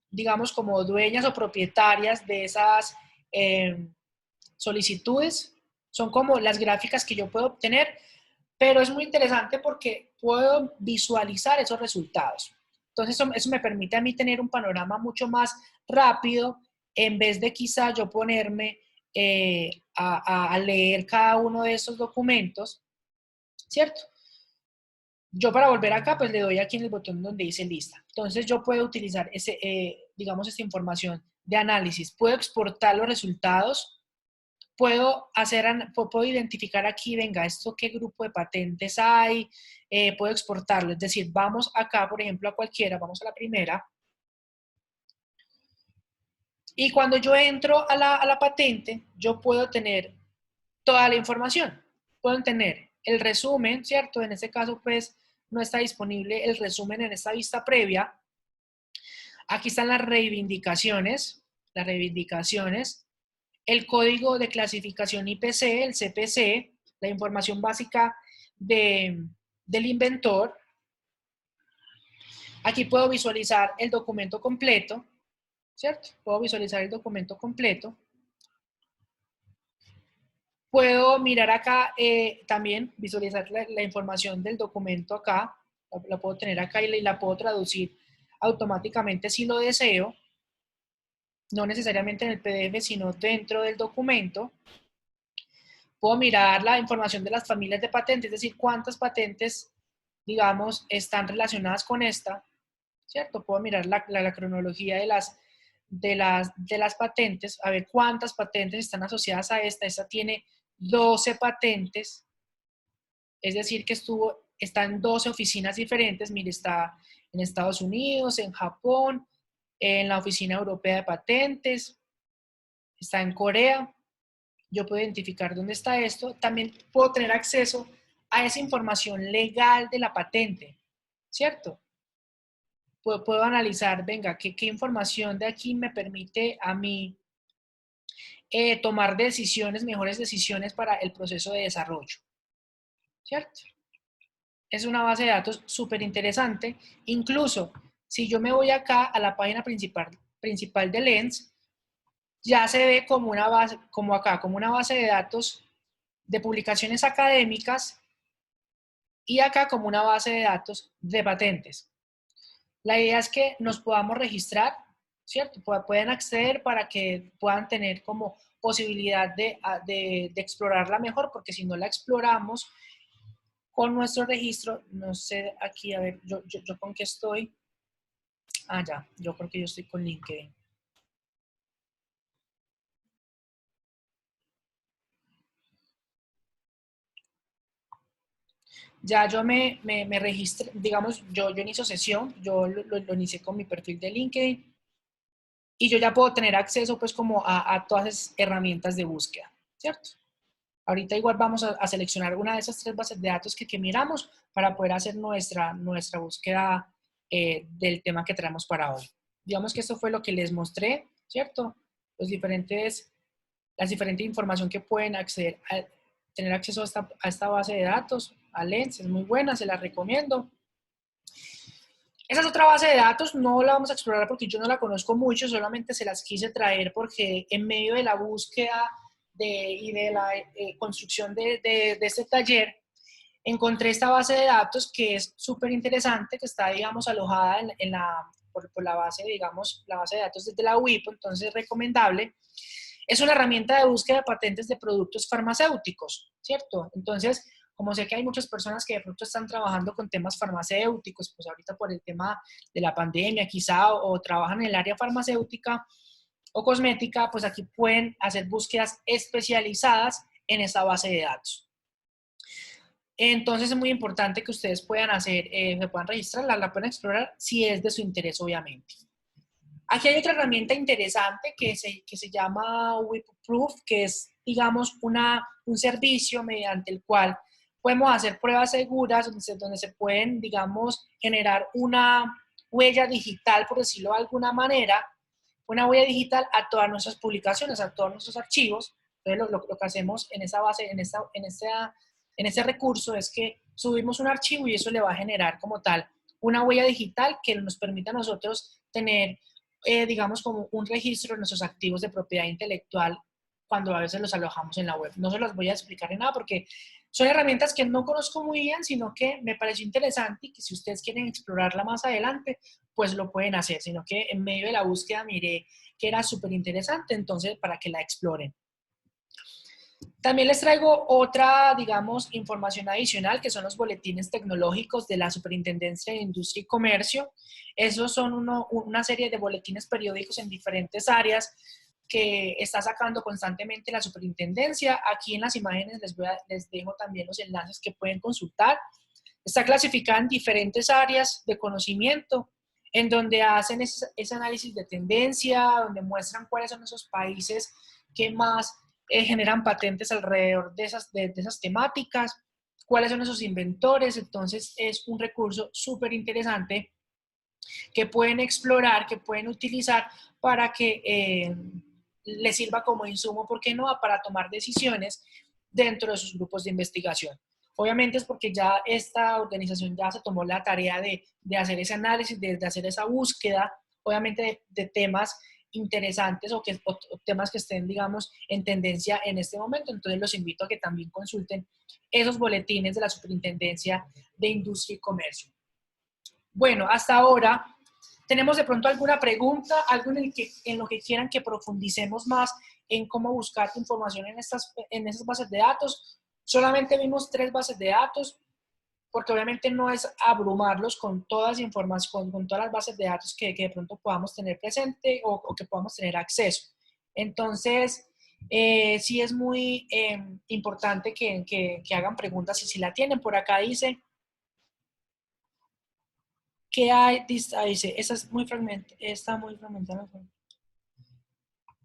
digamos, como dueñas o propietarias de esas solicitudes. Son como las gráficas que yo puedo obtener, pero es muy interesante porque puedo visualizar esos resultados. Entonces eso me permite a mí tener un panorama mucho más rápido en vez de quizá yo ponerme a leer cada uno de esos documentos, ¿cierto? Yo para volver acá, pues le doy aquí en el botón donde dice lista. Entonces yo puedo utilizar digamos, esta información de análisis. Puedo exportar los resultados, puedo identificar aquí, venga, esto qué grupo de patentes hay, puedo exportarlo. Es decir, vamos acá, por ejemplo, a cualquiera, vamos a la primera. Y cuando yo entro a la patente, yo puedo tener toda la información. Puedo tener el resumen, ¿cierto? En este caso, pues, no está disponible el resumen en esta vista previa. Aquí están las reivindicaciones, el código de clasificación IPC, el CPC, la información básica del inventor. Aquí puedo visualizar el documento completo, ¿cierto? Puedo visualizar el documento completo. Puedo mirar acá también, visualizar la información del documento acá, la puedo tener acá y la puedo traducir automáticamente si lo deseo, no necesariamente en el PDF, sino dentro del documento. Puedo mirar la información de las familias de patentes, es decir, cuántas patentes, digamos, están relacionadas con esta, ¿cierto? Puedo mirar la cronología de las patentes, a ver cuántas patentes están asociadas a esta. Esta tiene 12 patentes, es decir, que está en 12 oficinas diferentes. Mire, está en Estados Unidos, en Japón, en la Oficina Europea de Patentes, está en Corea. Yo puedo identificar dónde está esto. También puedo tener acceso a esa información legal de la patente, ¿cierto? Puedo analizar, venga, ¿qué información de aquí me permite a mí tomar decisiones, mejores decisiones para el proceso de desarrollo, ¿cierto? Es una base de datos súper interesante. Incluso, si yo me voy acá a la página principal de Lens, ya se ve como una base, como acá, como una base de datos de publicaciones académicas y acá como una base de datos de patentes. La idea es que nos podamos registrar, ¿cierto? Puedan acceder para que puedan tener como posibilidad de explorarla mejor, porque si no la exploramos con nuestro registro, no sé, aquí, a ver, yo con qué estoy. Ah, ya, yo creo que yo estoy con LinkedIn. Ya yo me registré, digamos, yo inicio sesión, yo lo inicié con mi perfil de LinkedIn y yo ya puedo tener acceso pues como a todas esas herramientas de búsqueda, ¿cierto? Ahorita igual vamos a seleccionar una de esas 3 bases de datos que miramos para poder hacer nuestra búsqueda del tema que traemos para hoy. Digamos que esto fue lo que les mostré, ¿cierto? Las diferentes información que pueden acceder tener acceso a esta base de datos, a Lens, es muy buena, se la recomiendo. Esa es otra base de datos, no la vamos a explorar porque yo no la conozco mucho, solamente se las quise traer porque en medio de la búsqueda y de la construcción de este taller, encontré esta base de datos que es súper interesante, que está, digamos, alojada por la base, digamos, la base de datos desde la WIPO, entonces es recomendable. Es una herramienta de búsqueda de patentes de productos farmacéuticos, ¿cierto? Entonces, como sé que hay muchas personas que de pronto están trabajando con temas farmacéuticos, pues ahorita por el tema de la pandemia quizá, o trabajan en el área farmacéutica o cosmética, pues aquí pueden hacer búsquedas especializadas en esta base de datos. Entonces es muy importante que ustedes puedan hacer, se puedan registrar, la pueden explorar si es de su interés, obviamente. Aquí hay otra herramienta interesante que se llama WIPO-Proof, que es, digamos, un servicio mediante el cual podemos hacer pruebas seguras donde se pueden, digamos, generar una huella digital, por decirlo de alguna manera, una huella digital a todas nuestras publicaciones, a todos nuestros archivos. Entonces, lo que hacemos en esa base, en ese recurso es que subimos un archivo y eso le va a generar como tal una huella digital que nos permita a nosotros tener digamos, como un registro de nuestros activos de propiedad intelectual cuando a veces los alojamos en la web. No se los voy a explicar en nada porque son herramientas que no conozco muy bien, sino que me pareció interesante y que si ustedes quieren explorarla más adelante, pues lo pueden hacer, sino que en medio de la búsqueda miré que era súper interesante, entonces para que la exploren. También les traigo otra, digamos, información adicional, que son los boletines tecnológicos de la Superintendencia de Industria y Comercio. Esos son una serie de boletines periódicos en diferentes áreas que está sacando constantemente la superintendencia. Aquí en las imágenes les dejo también los enlaces que pueden consultar. Está clasificada en diferentes áreas de conocimiento, en donde hacen ese análisis de tendencia, donde muestran cuáles son esos países que más generan patentes alrededor de esas temáticas, cuáles son esos inventores. Entonces es un recurso súper interesante que pueden explorar, que pueden utilizar para que les sirva como insumo, ¿por qué no?, para tomar decisiones dentro de sus grupos de investigación. Obviamente es porque ya esta organización ya se tomó la tarea de hacer ese análisis, de hacer esa búsqueda, obviamente de temas interesantes o temas que estén, digamos, en tendencia en este momento. Entonces los invito a que también consulten esos boletines de la Superintendencia de Industria y Comercio. Bueno, hasta ahora, ¿tenemos de pronto alguna pregunta, algo en lo que quieran que profundicemos más en cómo buscar información en esas bases de datos? Solamente vimos 3 bases de datos, porque obviamente no es abrumarlos con todas con todas las bases de datos que de pronto podamos tener presente o que podamos tener acceso. Entonces, sí es muy importante que hagan preguntas y si la tienen. Por acá dice, ¿qué hay? Dice, esa es muy está muy fragmentada.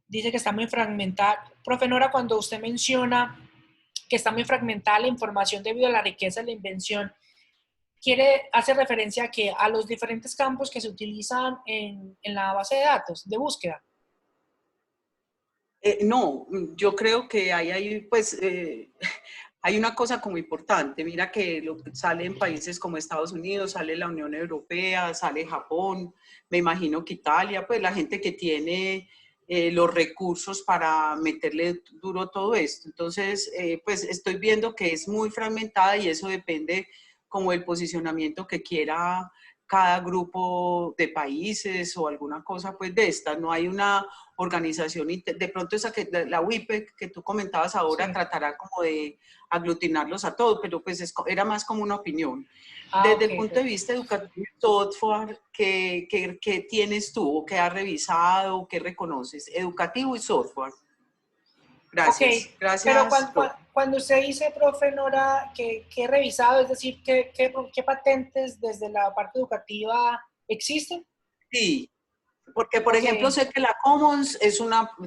Dice que está muy fragmentada. Profe Nora, cuando usted menciona que está muy fragmentada la información debido a la riqueza de la invención, hace referencia a que a los diferentes campos que se utilizan en la base de datos de búsqueda. No, yo creo que hay pues, hay una cosa como importante. Mira que sale en países como Estados Unidos, sale la Unión Europea, sale Japón, me imagino que Italia, pues la gente que tiene los recursos para meterle duro todo esto. Entonces, pues estoy viendo que es muy fragmentada y eso depende como el posicionamiento que quiera cada grupo de países o alguna cosa pues de esta. No hay una organización, de pronto esa que la WIPE que tú comentabas ahora Sí. tratará como de aglutinarlos a todos, pero pues era más como una opinión. Ah, Desde ok. el punto de vista educativo, software, ¿qué tienes tú? ¿Qué has revisado? ¿Qué reconoces? Educativo y software. Ok, Gracias. pero Gracias, profe. cuando usted dice, profe Nora, que he revisado, es decir, ¿qué patentes desde la parte educativa existen? Sí, porque, por Ok, ejemplo, sé que la Commons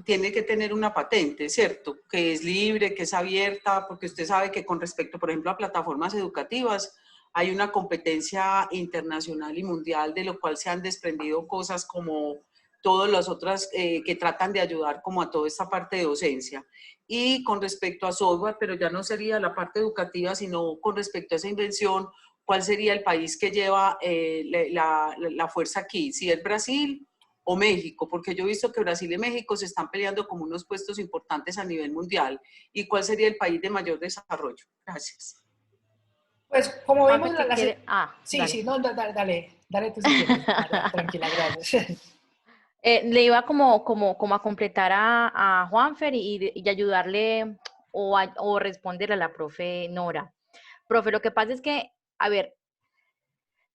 tiene que tener una patente, ¿cierto? Que es libre, que es abierta, porque usted sabe que con respecto, por ejemplo, a plataformas educativas, hay una competencia internacional y mundial de lo cual se han desprendido cosas como todas las otras que tratan de ayudar como a toda esta parte de docencia. Y con respecto a software, pero ya no sería la parte educativa, sino con respecto a esa invención, ¿cuál sería el país que lleva la fuerza aquí? Si es Brasil o México, porque yo he visto que Brasil y México se están peleando como unos puestos importantes a nivel mundial. ¿Y cuál sería el país de mayor desarrollo? Gracias. pues como vimos, Juanfer, si quiere, sí, dale. sí, no, dale tú si quieres, María, tranquila, gracias. Le iba como a completar a Juanfer y ayudarle o responderle a la profe Nora. Profe, lo que pasa es que, a ver,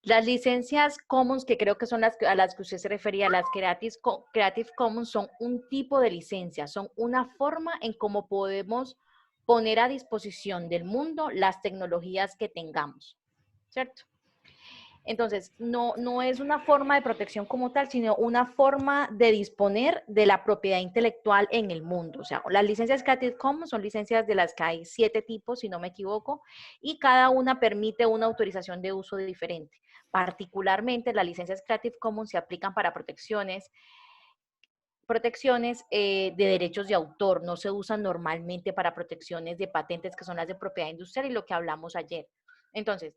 las licencias Commons, que creo que son a las que usted se refería, las Creative Commons, son un tipo de licencia, son una forma en cómo podemos poner a disposición del mundo las tecnologías que tengamos, ¿cierto? Entonces, no es una forma de protección como tal, sino una forma de disponer de la propiedad intelectual en el mundo. O sea, las licencias Creative Commons son licencias de las que hay 7 tipos, si no me equivoco, y cada una permite una autorización de uso diferente. Particularmente, las licencias Creative Commons se aplican para protecciones de derechos de autor, no se usan normalmente para protecciones de patentes, que son las de propiedad industrial y lo que hablamos ayer. Entonces,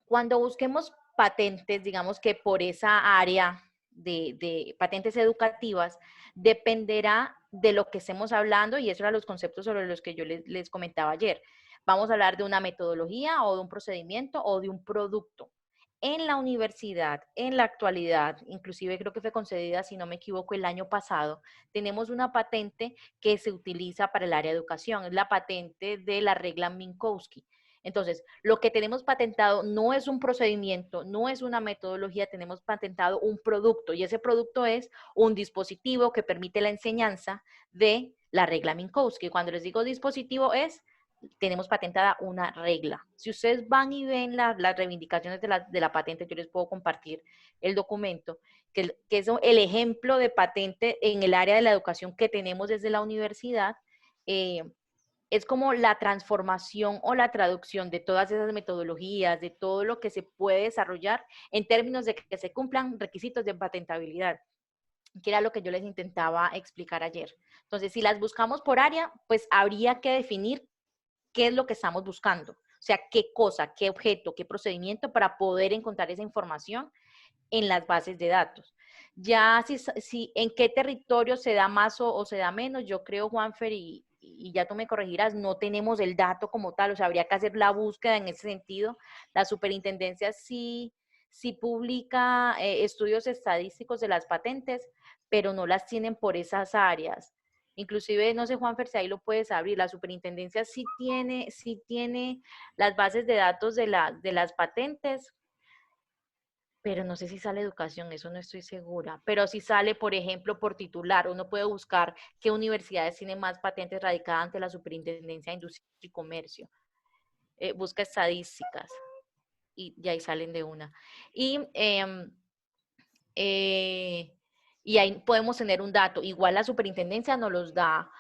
cuando busquemos patentes, digamos que por esa área de patentes educativas, dependerá de lo que estemos hablando, y esos eran los conceptos sobre los que yo les comentaba ayer. Vamos a hablar de una metodología o de un procedimiento o de un producto. En la universidad, en la actualidad, inclusive creo que fue concedida, si no me equivoco, el año pasado, tenemos una patente que se utiliza para el área de educación, es la patente de la regla Minkowski. Entonces, lo que tenemos patentado no es un procedimiento, no es una metodología, tenemos patentado un producto y ese producto es un dispositivo que permite la enseñanza de la regla Minkowski. Cuando les digo dispositivo tenemos patentada una regla. Si ustedes van y ven las reivindicaciones de la patente, yo les puedo compartir el documento, que es el ejemplo de patente en el área de la educación que tenemos desde la universidad. Es como la transformación o la traducción de todas esas metodologías, de todo lo que se puede desarrollar en términos de que se cumplan requisitos de patentabilidad, que era lo que yo les intentaba explicar ayer. Entonces, si las buscamos por área, pues habría que definir qué es lo que estamos buscando. O sea, qué cosa, qué objeto, qué procedimiento para poder encontrar esa información en las bases de datos. Ya si en qué territorio se da más o se da menos, yo creo, Juanfer, y ya tú me corregirás, no tenemos el dato como tal, o sea, habría que hacer la búsqueda en ese sentido. La superintendencia sí publica estudios estadísticos de las patentes, pero no las tienen por esas áreas. Inclusive, no sé, Juanfer, si ahí lo puedes abrir, la superintendencia sí tiene las bases de datos de las patentes, pero no sé si sale educación, eso no estoy segura. Pero si sale, por ejemplo, por titular, uno puede buscar qué universidades tienen más patentes radicadas ante la Superintendencia de Industria y Comercio. Busca estadísticas. y ahí salen de una. Y, y ahí podemos tener un dato. Igual la superintendencia nos los da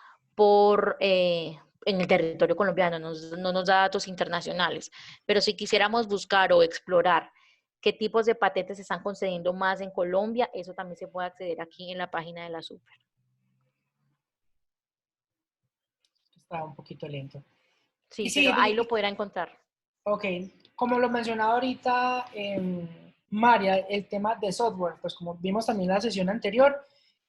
en el territorio colombiano, no nos da datos internacionales. Pero si quisiéramos buscar o explorar qué tipos de patentes se están concediendo más en Colombia, eso también se puede acceder aquí en la página de la Super. Está un poquito lento. Sí, Y sí, pero ahí lo podrá encontrar. ok, como lo mencionaba ahorita María, el tema de software, pues como vimos también en la sesión anterior,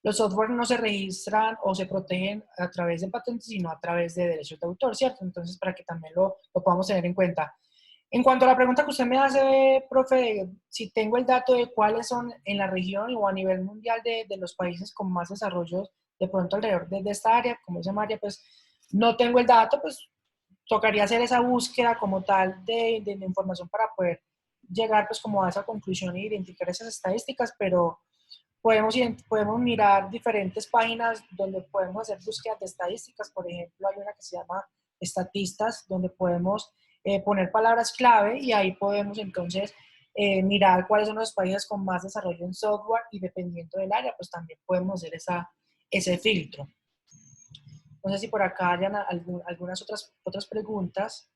los software no se registran o se protegen a través de patentes, sino a través de derechos de autor, ¿cierto? Entonces, para que también lo podamos tener en cuenta. En cuanto a la pregunta que usted me hace, profe, si tengo el dato de cuáles son en la región o a nivel mundial de los países con más desarrollo de pronto alrededor de esta área, como dice María, pues no tengo el dato, pues tocaría hacer esa búsqueda como tal de información para poder llegar pues como a esa conclusión e identificar esas estadísticas, pero podemos mirar diferentes páginas donde podemos hacer búsquedas de estadísticas. Por ejemplo, hay una que se llama Estatistas, donde podemos poner palabras clave y ahí podemos entonces mirar cuáles son los países con más desarrollo en software y dependiendo del área, pues también podemos hacer ese filtro. No sé si por acá hayan algunas otras preguntas.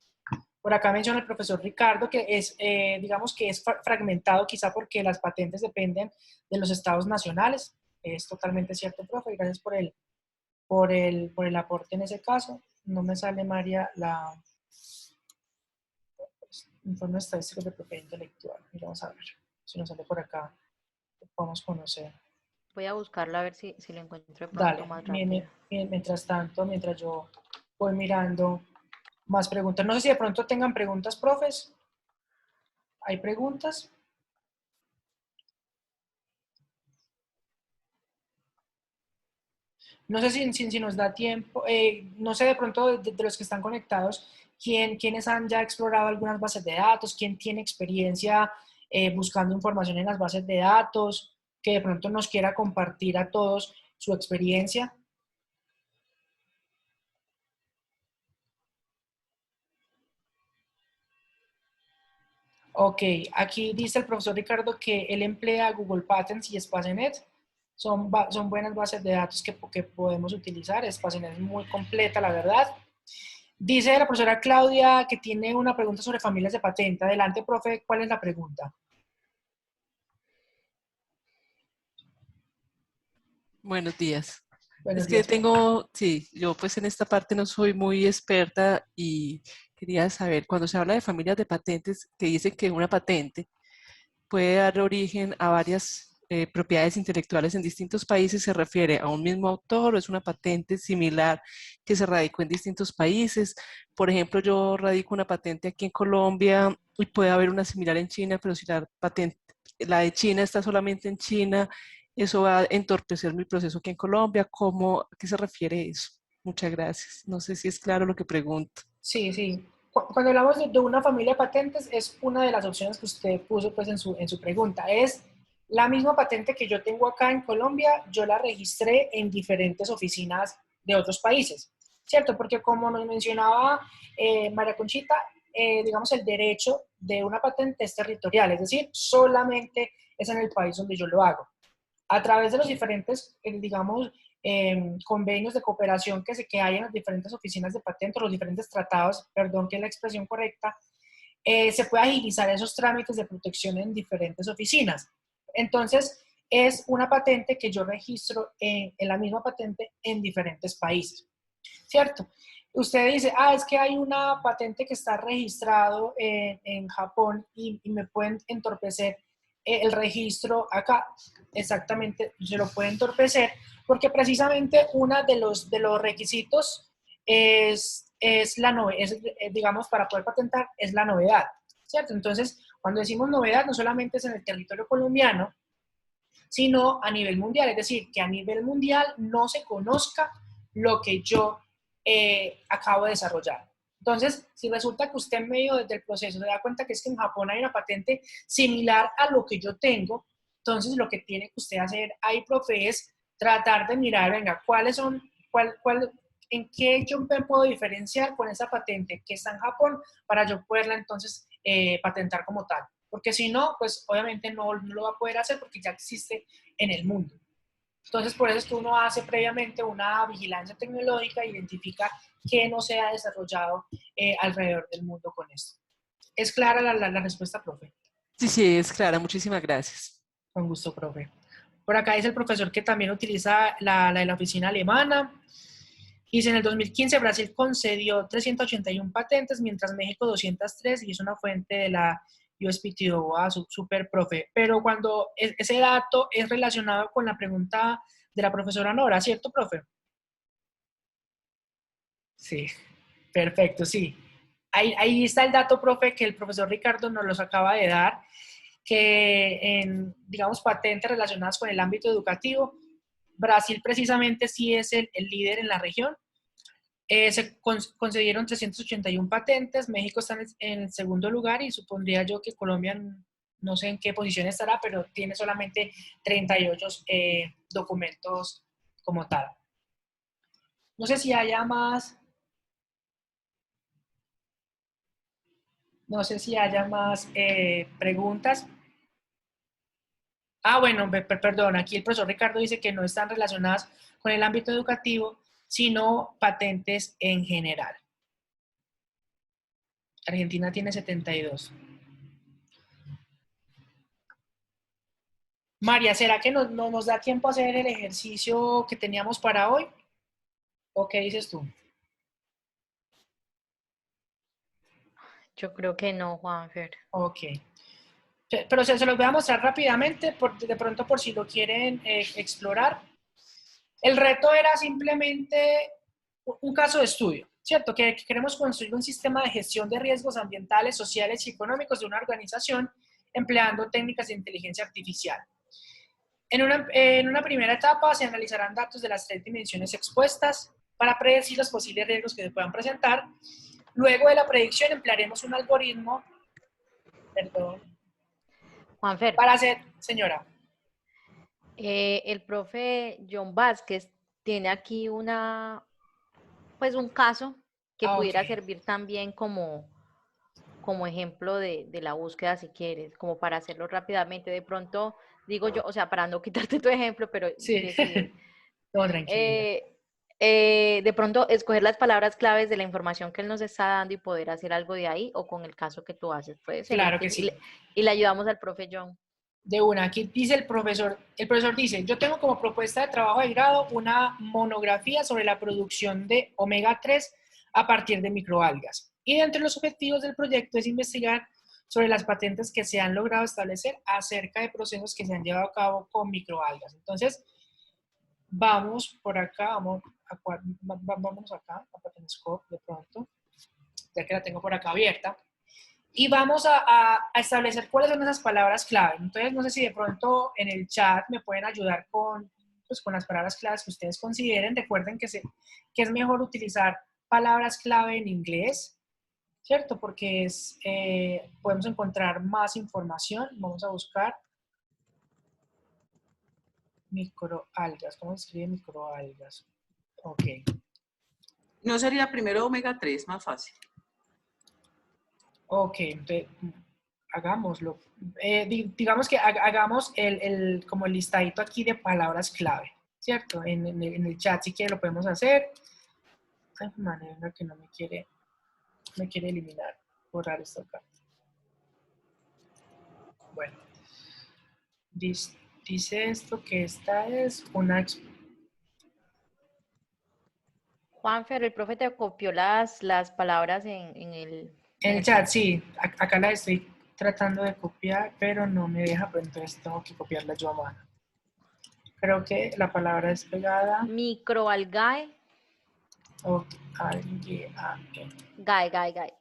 Por acá menciona el profesor Ricardo que es, digamos que es fragmentado quizá porque las patentes dependen de los estados nacionales. Es totalmente cierto, profe. Gracias por el aporte en ese caso. No me sale, María, la informe estadístico de propiedad intelectual. Y vamos a ver si nos sale por acá. Lo podemos conocer. Voy a buscarlo a ver si lo encuentro de pronto Dale, más rápido. mientras tanto, mientras yo voy mirando más preguntas. No sé si de pronto tengan preguntas, profes. ¿Hay preguntas? No sé si nos da tiempo. No sé de pronto de los que están conectados, quiénes han ya explorado algunas bases de datos, quién tiene experiencia buscando información en las bases de datos, que de pronto nos quiera compartir a todos su experiencia. Ok, aquí dice el profesor Ricardo que él emplea Google Patents y SpaceNet. Son buenas bases de datos que podemos utilizar. SpaceNet es muy completa, la verdad. Dice la profesora Claudia que tiene una pregunta sobre familias de patente. Adelante, profe, ¿cuál es la pregunta? Buenos días. Buenos Es que días. sí, yo pues en esta parte no soy muy experta y quería saber, cuando se habla de familias de patentes, que dicen que una patente puede dar origen a varias propiedades intelectuales en distintos países, ¿se refiere a un mismo autor o es una patente similar que se radicó en distintos países? Por ejemplo, yo radico una patente aquí en Colombia y puede haber una similar en China, pero si la de China está solamente en China, eso va a entorpecer mi proceso aquí en Colombia. ¿A qué se refiere eso? Muchas gracias. No sé si es claro lo que pregunto. Sí, sí. Cuando hablamos de una familia de patentes, es una de las opciones que usted puso pues, en su pregunta. Es la misma patente que yo tengo acá en Colombia, yo la registré en diferentes oficinas de otros países, ¿cierto? Porque como nos mencionaba María Conchita, digamos, el derecho de una patente es territorial, es decir, solamente es en el país donde yo lo hago. A través de los diferentes, digamos, convenios de cooperación que hay en las diferentes oficinas de patentes, los diferentes tratados, perdón que es la expresión correcta, se puede agilizar esos trámites de protección en diferentes oficinas. Entonces, es una patente que yo registro en la misma patente en diferentes países, ¿cierto? Usted dice, es que hay una patente que está registrado en Japón y me pueden entorpecer el registro acá. Exactamente, se lo puede entorpecer porque precisamente uno de los requisitos digamos, para poder patentar, es la novedad, ¿cierto? Entonces, cuando decimos novedad, no solamente es en el territorio colombiano, sino a nivel mundial, es decir, que a nivel mundial no se conozca lo que yo acabo de desarrollar. Entonces, si resulta que usted en medio del proceso se da cuenta que es que en Japón hay una patente similar a lo que yo tengo, entonces lo que tiene que usted hacer ahí, profe, es tratar de mirar, venga, en qué yo me puedo diferenciar con esa patente que está en Japón para yo poderla entonces patentar como tal. Porque si no, pues obviamente no lo va a poder hacer porque ya existe en el mundo. Entonces, por eso es que uno hace previamente una vigilancia tecnológica e identifica qué no se ha desarrollado alrededor del mundo con esto. ¿Es clara la respuesta, profe? Sí, sí, es clara. Muchísimas gracias. Con gusto, profe. Por acá dice el profesor que también utiliza la de la oficina alemana. Dice, en el 2015 Brasil concedió 381 patentes, mientras México 203, y es una fuente de la USPTO, super profe. Pero cuando ese dato es relacionado con la pregunta de la profesora Nora, ¿cierto, profe? Sí, perfecto, sí. Ahí está el dato, profe, que el profesor Ricardo nos los acaba de dar, que en, digamos, patentes relacionadas con el ámbito educativo, Brasil precisamente sí es el líder en la región. Se concedieron 381 patentes, México está en el segundo lugar y supondría yo que Colombia no sé en qué posición estará, pero tiene solamente 38 documentos como tal. No sé si haya más, no sé si haya más preguntas. Ah, bueno, perdón, aquí el profesor Ricardo dice que no están relacionadas con el ámbito educativo, sino patentes en general. Argentina tiene 72. María, ¿será que no nos da tiempo a hacer el ejercicio que teníamos para hoy? ¿O qué dices tú? Yo creo que no, Juanfer. Ok. Pero se los voy a mostrar rápidamente, de pronto por si lo quieren explorar. El reto era simplemente un caso de estudio, ¿cierto? Que queremos construir un sistema de gestión de riesgos ambientales, sociales y económicos de una organización empleando técnicas de inteligencia artificial. En una primera etapa se analizarán datos de las 3 dimensiones expuestas para predecir los posibles riesgos que se puedan presentar. Luego de la predicción emplearemos un algoritmo, perdón, Juanfer, para hacer, señora. el profe John Vázquez tiene aquí pues un caso que Ah, ok. pudiera servir también como ejemplo de la búsqueda, si quieres, como para hacerlo rápidamente. De pronto, digo yo, o sea, para no quitarte tu ejemplo, pero Sí, decir, no, tranquila. de pronto escoger las palabras claves de la información que él nos está dando y poder hacer algo de ahí, o con el caso que tú haces, puede ser. Claro que Entonces, sí. y le ayudamos al profe John. De una, aquí dice el profesor dice, yo tengo como propuesta de trabajo de grado una monografía sobre la producción de omega 3 a partir de microalgas. Y entre los objetivos del proyecto es investigar sobre las patentes que se han logrado establecer acerca de procesos que se han llevado a cabo con microalgas. Entonces, vamos por acá, vámonos acá, a Patentoscope de pronto, ya que la tengo por acá abierta. Y vamos a establecer cuáles son esas palabras clave. Entonces, no sé si de pronto en el chat me pueden ayudar pues, con las palabras claves que ustedes consideren. Recuerden que es mejor utilizar palabras clave en inglés, ¿cierto? Porque podemos encontrar más información. Vamos a buscar microalgas. ¿Cómo se escribe microalgas? Ok. ¿No sería primero omega 3 más fácil? Ok, entonces hagámoslo. Digamos que hagamos como el listadito aquí de palabras clave, ¿cierto? En el chat si quiere lo podemos hacer. Ay, manera que no me quiere eliminar, borrar esto acá. Bueno, dice esto que esta es una... Juanfer, el profe te copió las palabras en En el el chat, chat. sí, acá la estoy tratando de copiar, pero no me deja, pero entonces tengo que copiarla yo a mano. Creo que la palabra es pegada. Microalgae, O A-E. gae.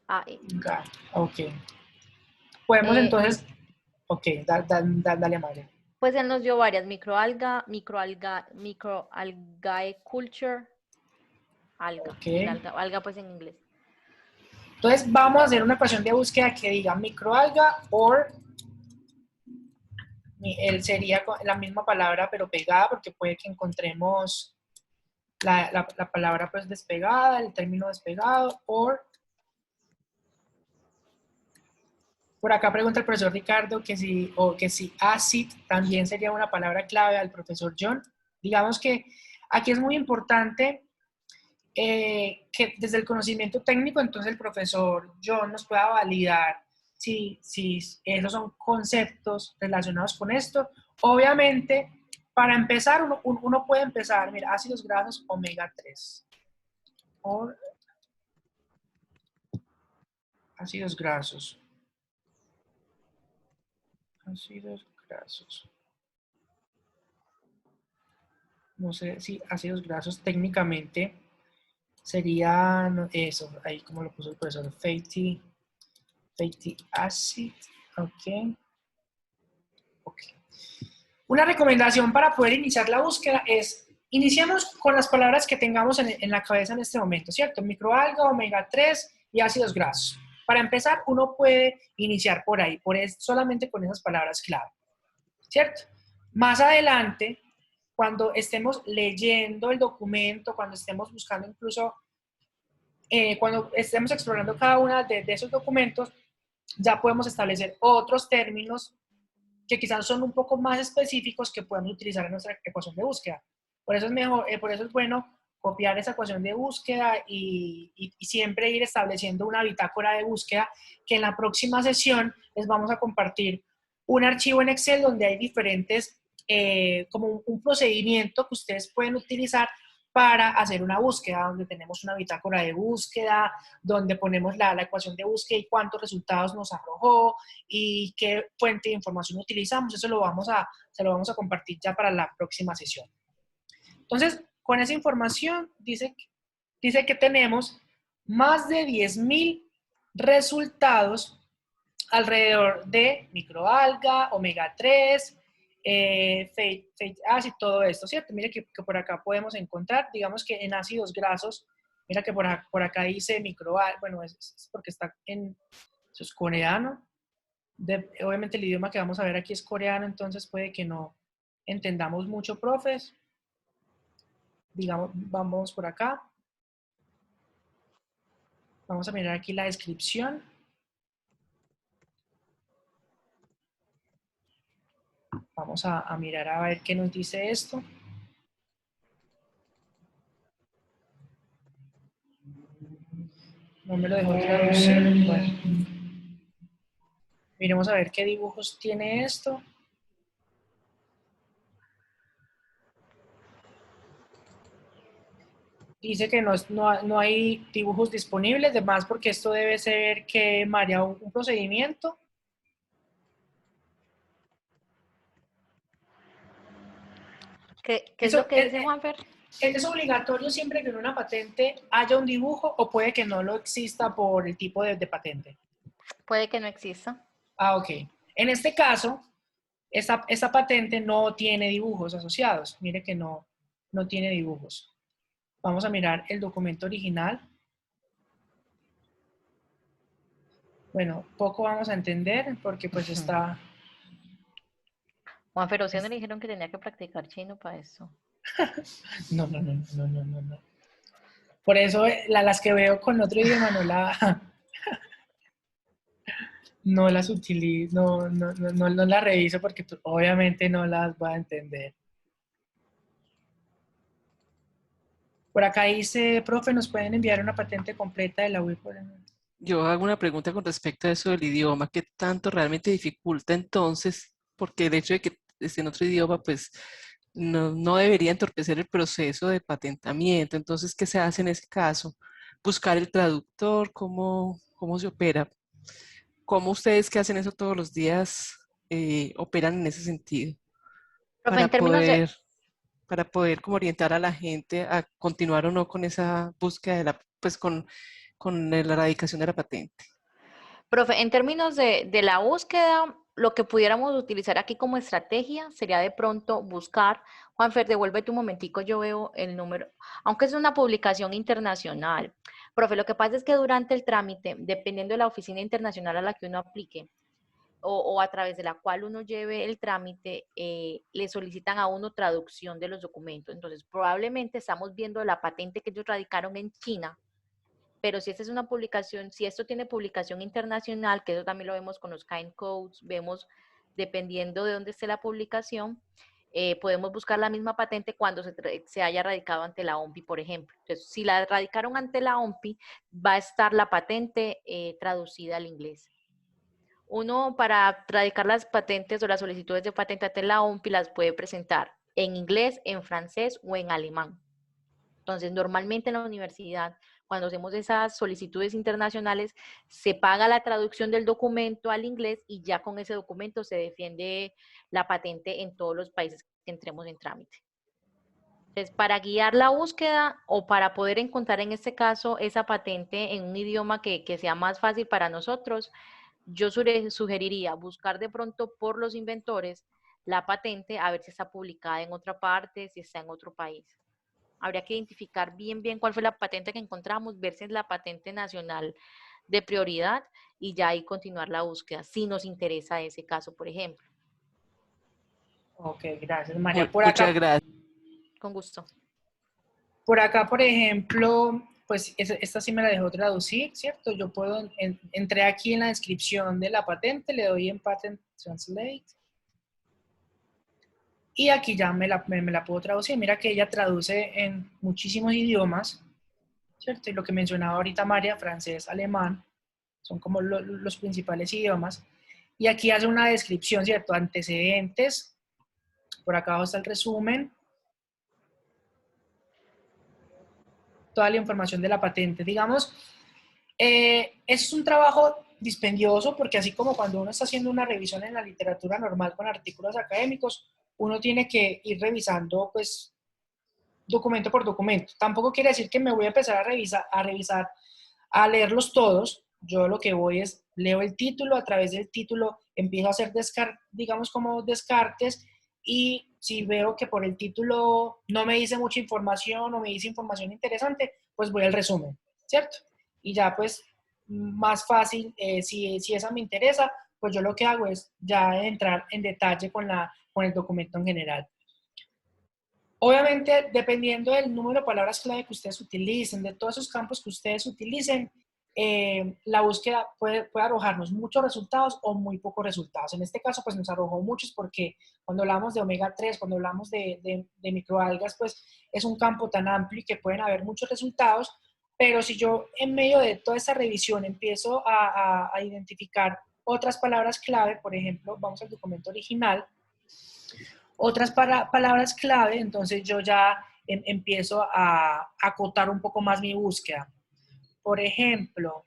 AE. Ok. Podemos Eh, entonces, ok, dale madre. pues él nos dio varias, microalgae culture, alga, Ok. el alga pues en inglés. Entonces vamos a hacer una ecuación de búsqueda que diga microalga o él sería la misma palabra pero pegada porque puede que encontremos la palabra pues despegada, el término despegado, or. Por acá pregunta el profesor Ricardo que si acid también sería una palabra clave al profesor John. Digamos que aquí es muy importante que desde el conocimiento técnico, entonces el profesor John nos pueda validar si esos son conceptos relacionados con esto. Obviamente, para empezar, uno puede empezar, mira, ácidos grasos omega 3. O ácidos grasos. Ácidos grasos. No sé si ácidos grasos técnicamente serían eso, ahí como lo puso el profesor, fatty acid, ok. Una recomendación para poder iniciar la búsqueda es, iniciemos con las palabras que tengamos en la cabeza en este momento, ¿cierto? Microalga, omega 3 y ácidos grasos. Para empezar, uno puede iniciar por ahí, solamente con esas palabras clave, ¿cierto? Más adelante, cuando estemos leyendo el documento, cuando estemos buscando incluso, cuando estemos explorando cada una de esos documentos, ya podemos establecer otros términos que quizás son un poco más específicos que podemos utilizar en nuestra ecuación de búsqueda. Por eso es mejor, por eso es bueno copiar esa ecuación de búsqueda y siempre ir estableciendo una bitácora de búsqueda que en la próxima sesión les vamos a compartir un archivo en Excel donde hay diferentes, como un procedimiento que ustedes pueden utilizar para hacer una búsqueda, donde tenemos una bitácora de búsqueda, donde ponemos la ecuación de búsqueda y cuántos resultados nos arrojó y qué fuente de información utilizamos. Eso se lo vamos a compartir ya para la próxima sesión. Entonces, con esa información dice que tenemos más de 10.000 resultados alrededor de microalga, omega 3, fatty acid, todo esto, ¿cierto? Mire que por acá podemos encontrar, digamos que en ácidos grasos, mira que por acá dice microalga, bueno, es porque está eso es coreano. Obviamente el idioma que vamos a ver aquí es coreano, entonces puede que no entendamos mucho, profes. Digamos, vamos por acá. Vamos a mirar aquí la descripción. Vamos a mirar a ver qué nos dice esto. No me lo dejó traducir. Bueno. Miremos a ver qué dibujos tiene esto. Dice que no hay dibujos disponibles, además porque esto debe ser que María un procedimiento. ¿Qué es lo que dice Juanfer? ¿Es obligatorio siempre que en una patente haya un dibujo o puede que no lo exista por el tipo de patente? Puede que no exista. Ah, ok. En este caso, esta patente no tiene dibujos asociados. Mire que no tiene dibujos. Vamos a mirar el documento original. Bueno, poco vamos a entender porque pues está... Juanfer, ¿o no le dijeron que tenía que practicar chino para eso? No. Por eso las que veo con otro idioma no las utilizo, no las reviso porque obviamente no las voy a entender. Por acá dice, profe, ¿nos pueden enviar una patente completa de la UIP? Yo hago una pregunta con respecto a eso del idioma. ¿Qué tanto realmente dificulta entonces? Porque el hecho de que esté en otro idioma, pues no debería entorpecer el proceso de patentamiento. Entonces, ¿qué se hace en ese caso? Buscar el traductor, ¿cómo se opera? ¿Cómo ustedes que hacen eso todos los días operan en ese sentido? Profe, en términos de... Para poder como orientar a la gente a continuar o no con esa búsqueda pues con la erradicación de la patente. Profe, en términos de la búsqueda, lo que pudiéramos utilizar aquí como estrategia sería de pronto buscar, Juanfer, devuélvete un momentico, yo veo el número, aunque es una publicación internacional. Profe, lo que pasa es que durante el trámite, dependiendo de la oficina internacional a la que uno aplique, o a través de la cual uno lleve el trámite, le solicitan a uno traducción de los documentos. Entonces, probablemente estamos viendo la patente que ellos radicaron en China, pero si esta es una publicación, si esto tiene publicación internacional, que eso también lo vemos con los kind codes, vemos dependiendo de dónde esté la publicación, podemos buscar la misma patente cuando se haya radicado ante la OMPI, por ejemplo. Entonces, si la radicaron ante la OMPI, va a estar la patente traducida al inglés. Uno, para radicar las patentes o las solicitudes de patente ante la OMPI, las puede presentar en inglés, en francés o en alemán. Entonces, normalmente en la universidad, cuando hacemos esas solicitudes internacionales, se paga la traducción del documento al inglés y ya con ese documento se defiende la patente en todos los países que entremos en trámite. Entonces, para guiar la búsqueda o para poder encontrar en este caso esa patente en un idioma que sea más fácil para nosotros, yo sugeriría buscar de pronto por los inventores la patente, a ver si está publicada en otra parte, si está en otro país. Habría que identificar bien cuál fue la patente que encontramos, ver si es la patente nacional de prioridad y ya ahí continuar la búsqueda, si nos interesa ese caso, por ejemplo. Ok, gracias, María. Muchas gracias. Con gusto. Por acá, por ejemplo, pues esta sí me la dejó traducir, ¿cierto? Yo puedo, entré aquí en la descripción de la patente, le doy en Patent Translate. Y aquí ya me la puedo traducir. Mira que ella traduce en muchísimos idiomas, ¿cierto? Y lo que mencionaba ahorita María, francés, alemán, son como los principales idiomas. Y aquí hace una descripción, ¿cierto? Antecedentes, por acá abajo está el resumen, toda la información de la patente. Digamos, es un trabajo dispendioso porque así como cuando uno está haciendo una revisión en la literatura normal con artículos académicos, uno tiene que ir revisando, pues, documento por documento. Tampoco quiere decir que me voy a empezar a leerlos todos. Yo lo que voy es, leo el título, a través del título empiezo a hacer, digamos, como descartes, y si veo que por el título no me dice mucha información o me dice información interesante, pues voy al resumen, ¿cierto? Y ya pues más fácil, si esa me interesa, pues yo lo que hago es ya entrar en detalle con el documento en general. Obviamente, dependiendo del número de palabras clave que ustedes utilicen, de todos esos campos que ustedes utilicen, la búsqueda puede arrojarnos muchos resultados o muy pocos resultados. En este caso, pues nos arrojó muchos porque cuando hablamos de omega 3, cuando hablamos de microalgas, pues es un campo tan amplio y que pueden haber muchos resultados, pero si yo en medio de toda esta revisión empiezo a identificar otras palabras clave, por ejemplo, vamos al documento original, otras palabras clave, entonces yo ya empiezo a acotar un poco más mi búsqueda. Por ejemplo,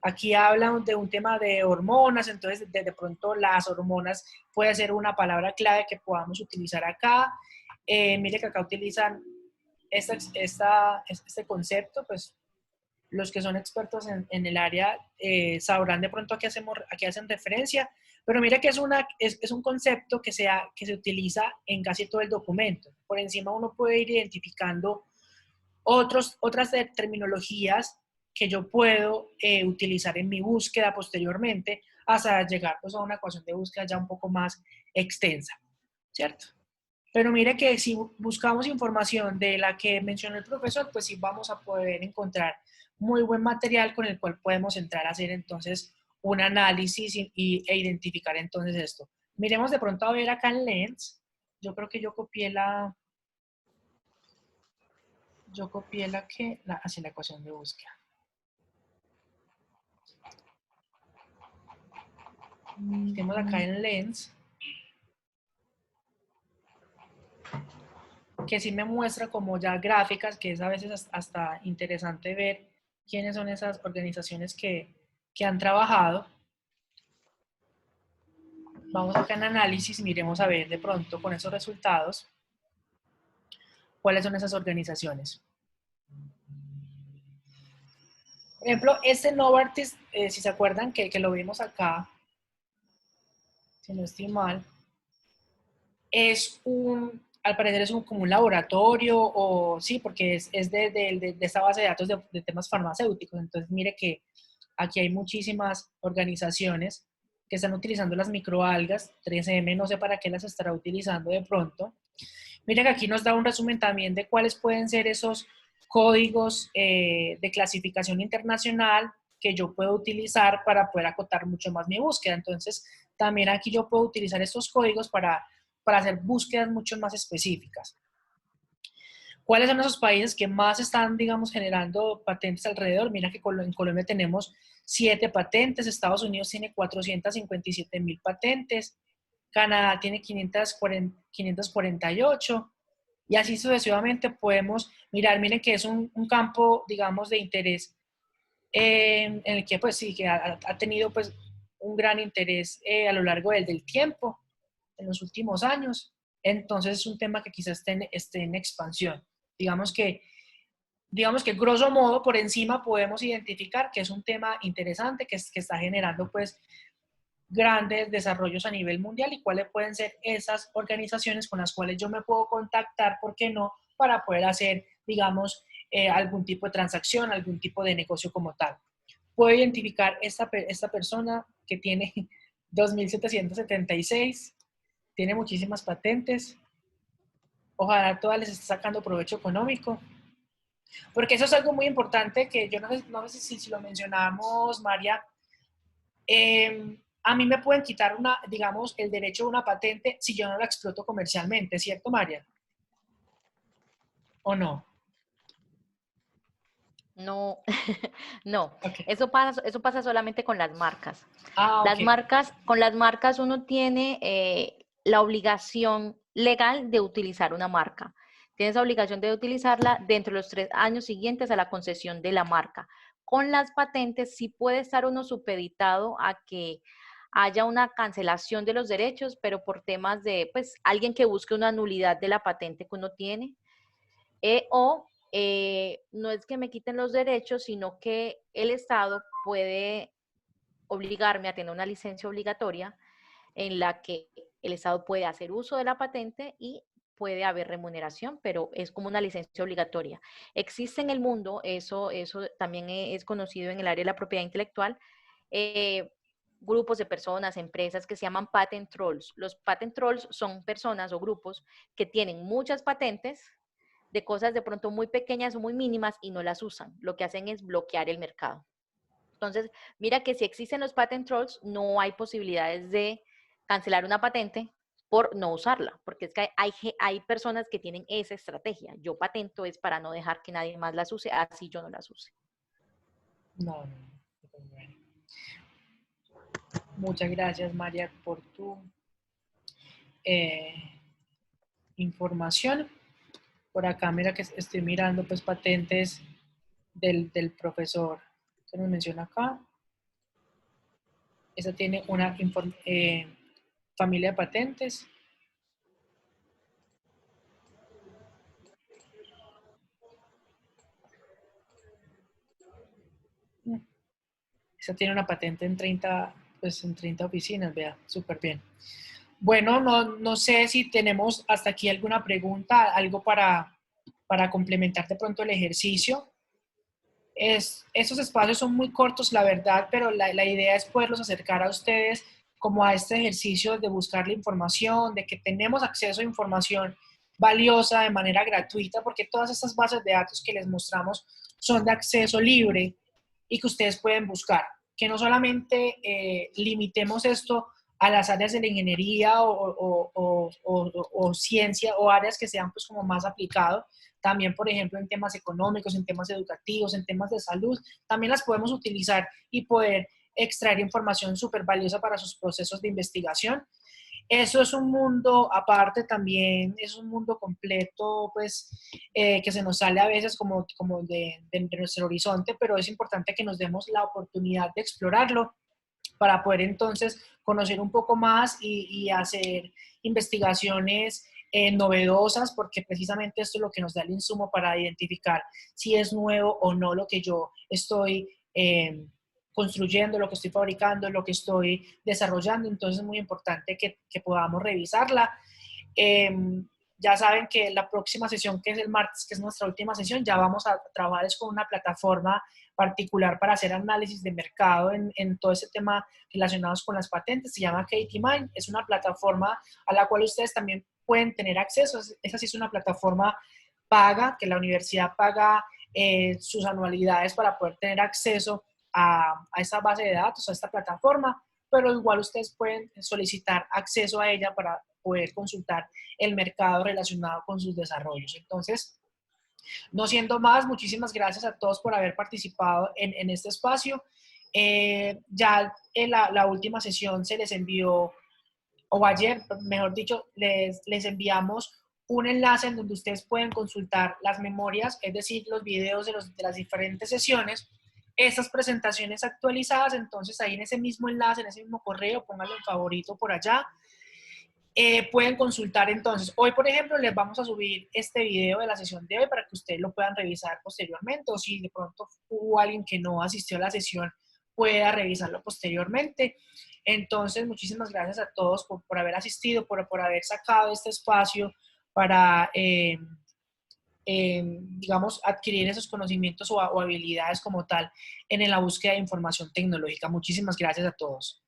aquí hablan de un tema de hormonas, entonces de pronto las hormonas puede ser una palabra clave que podamos utilizar acá. Mire que acá utilizan este concepto, pues los que son expertos en el área sabrán de pronto a qué hacen referencia, pero mira que es un concepto que se utiliza en casi todo el documento. Por encima uno puede ir identificando otras terminologías que yo puedo utilizar en mi búsqueda posteriormente hasta llegar pues, a una ecuación de búsqueda ya un poco más extensa, ¿cierto? Pero mire que si buscamos información de la que mencionó el profesor, pues sí vamos a poder encontrar muy buen material con el cual podemos entrar a hacer entonces un análisis e identificar entonces esto. Miremos de pronto a ver acá en Lens. Yo creo que yo copié hacia la ecuación de búsqueda. Tenemos acá en Lens, que sí me muestra como ya gráficas, que es a veces hasta interesante ver quiénes son esas organizaciones que han trabajado. Vamos acá en análisis, miremos a ver de pronto con esos resultados, cuáles son esas organizaciones. Por ejemplo, este Novartis, si se acuerdan que lo vimos acá, si no estoy mal, al parecer es como un laboratorio, o sí, porque es de esta base de datos de temas farmacéuticos. Entonces, mire que aquí hay muchísimas organizaciones que están utilizando las microalgas, 3M, no sé para qué las estará utilizando de pronto. Mira que aquí nos da un resumen también de cuáles pueden ser esos códigos de clasificación internacional que yo puedo utilizar para poder acotar mucho más mi búsqueda. Entonces, también aquí yo puedo utilizar estos códigos para hacer búsquedas mucho más específicas. ¿Cuáles son esos países que más están, digamos, generando patentes alrededor? Mira que en Colombia tenemos 7 patentes, Estados Unidos tiene 457.000 patentes, Canadá tiene 548, y así sucesivamente podemos mirar. Miren que es un campo, digamos, de interés en el que, pues sí, que ha tenido, pues, un gran interés a lo largo del tiempo, en los últimos años. Entonces es un tema que quizás esté en expansión. Digamos que, grosso modo, por encima podemos identificar que es un tema interesante, que está generando, pues, grandes desarrollos a nivel mundial, y cuáles pueden ser esas organizaciones con las cuales yo me puedo contactar, ¿por qué no?, para poder hacer, digamos, algún tipo de transacción, algún tipo de negocio como tal. Puedo identificar esta persona que tiene 2.776, tiene muchísimas patentes, ojalá todas les esté sacando provecho económico, porque eso es algo muy importante que yo no sé si lo mencionamos, María. A mí me pueden quitar digamos, el derecho de una patente si yo no la exploto comercialmente, ¿cierto, María? ¿O no? No, no, Okay. eso pasa solamente con las marcas. Ok. Con las marcas uno tiene la obligación legal de utilizar una marca. Tienes la obligación de utilizarla dentro de los 3 años siguientes a la concesión de la marca. Con las patentes sí puede estar uno supeditado a que haya una cancelación de los derechos, pero por temas de, pues, alguien que busque una nulidad de la patente que uno tiene, no es que me quiten los derechos, sino que el Estado puede obligarme a tener una licencia obligatoria en la que el Estado puede hacer uso de la patente y puede haber remuneración, pero es como una licencia obligatoria. Existe en el mundo, eso también es conocido en el área de la propiedad intelectual, grupos de personas, empresas que se llaman patent trolls. Los patent trolls son personas o grupos que tienen muchas patentes de cosas de pronto muy pequeñas o muy mínimas y no las usan. Lo que hacen es bloquear el mercado. Entonces, mira que si existen los patent trolls, no hay posibilidades de cancelar una patente por no usarla, porque es que hay personas que tienen esa estrategia. Yo patento es para no dejar que nadie más las use, así yo no las use. No. Bueno. Muchas gracias, María, por tu eh, información. Por acá, mira que estoy mirando, pues, patentes del profesor que nos menciona acá. Esa tiene una familia de patentes. Esa tiene una patente en 30, pues, en 30 oficinas, vea, súper bien. Bueno, no sé si tenemos hasta aquí alguna pregunta, algo para complementar de pronto el ejercicio. Esos espacios son muy cortos, la verdad, pero la idea es poderlos acercar a ustedes como a este ejercicio de buscar la información, de que tenemos acceso a información valiosa de manera gratuita, porque todas estas bases de datos que les mostramos son de acceso libre y que ustedes pueden buscar. Que no solamente limitemos esto a las áreas de la ingeniería o ciencia, o áreas que sean, pues, como más aplicados. También, por ejemplo, en temas económicos, en temas educativos, en temas de salud, también las podemos utilizar y poder extraer información súper valiosa para sus procesos de investigación. Eso es un mundo aparte también, es un mundo completo, pues, que se nos sale a veces como de nuestro horizonte, pero es importante que nos demos la oportunidad de explorarlo para poder entonces conocer un poco más y hacer investigaciones novedosas, porque precisamente esto es lo que nos da el insumo para identificar si es nuevo o no lo que yo estoy construyendo, lo que estoy fabricando, lo que estoy desarrollando. Entonces es muy importante que podamos revisarla. Ya saben que la próxima sesión, que es el martes, que es nuestra última sesión, ya vamos a trabajar con una plataforma particular para hacer análisis de mercado en todo ese tema relacionados con las patentes. Se llama Katie Mind. Es una plataforma a la cual ustedes también pueden tener acceso. Esa sí es una plataforma paga, que la universidad paga sus anualidades para poder tener acceso a esta base de datos, a esta plataforma, pero igual ustedes pueden solicitar acceso a ella para poder consultar el mercado relacionado con sus desarrollos. Entonces, no siendo más, muchísimas gracias a todos por haber participado en este espacio. Ya en la última sesión se les envió, o ayer, mejor dicho, les enviamos un enlace en donde ustedes pueden consultar las memorias, es decir, los videos de las diferentes sesiones, estas presentaciones actualizadas. Entonces ahí en ese mismo enlace, en ese mismo correo, pónganlo en favorito por allá. Pueden consultar entonces. Hoy, por ejemplo, les vamos a subir este video de la sesión de hoy para que ustedes lo puedan revisar posteriormente, o si de pronto hubo alguien que no asistió a la sesión, pueda revisarlo posteriormente. Entonces, muchísimas gracias a todos por haber asistido, por haber sacado este espacio para, digamos, adquirir esos conocimientos o habilidades como tal en la búsqueda de información tecnológica. Muchísimas gracias a todos.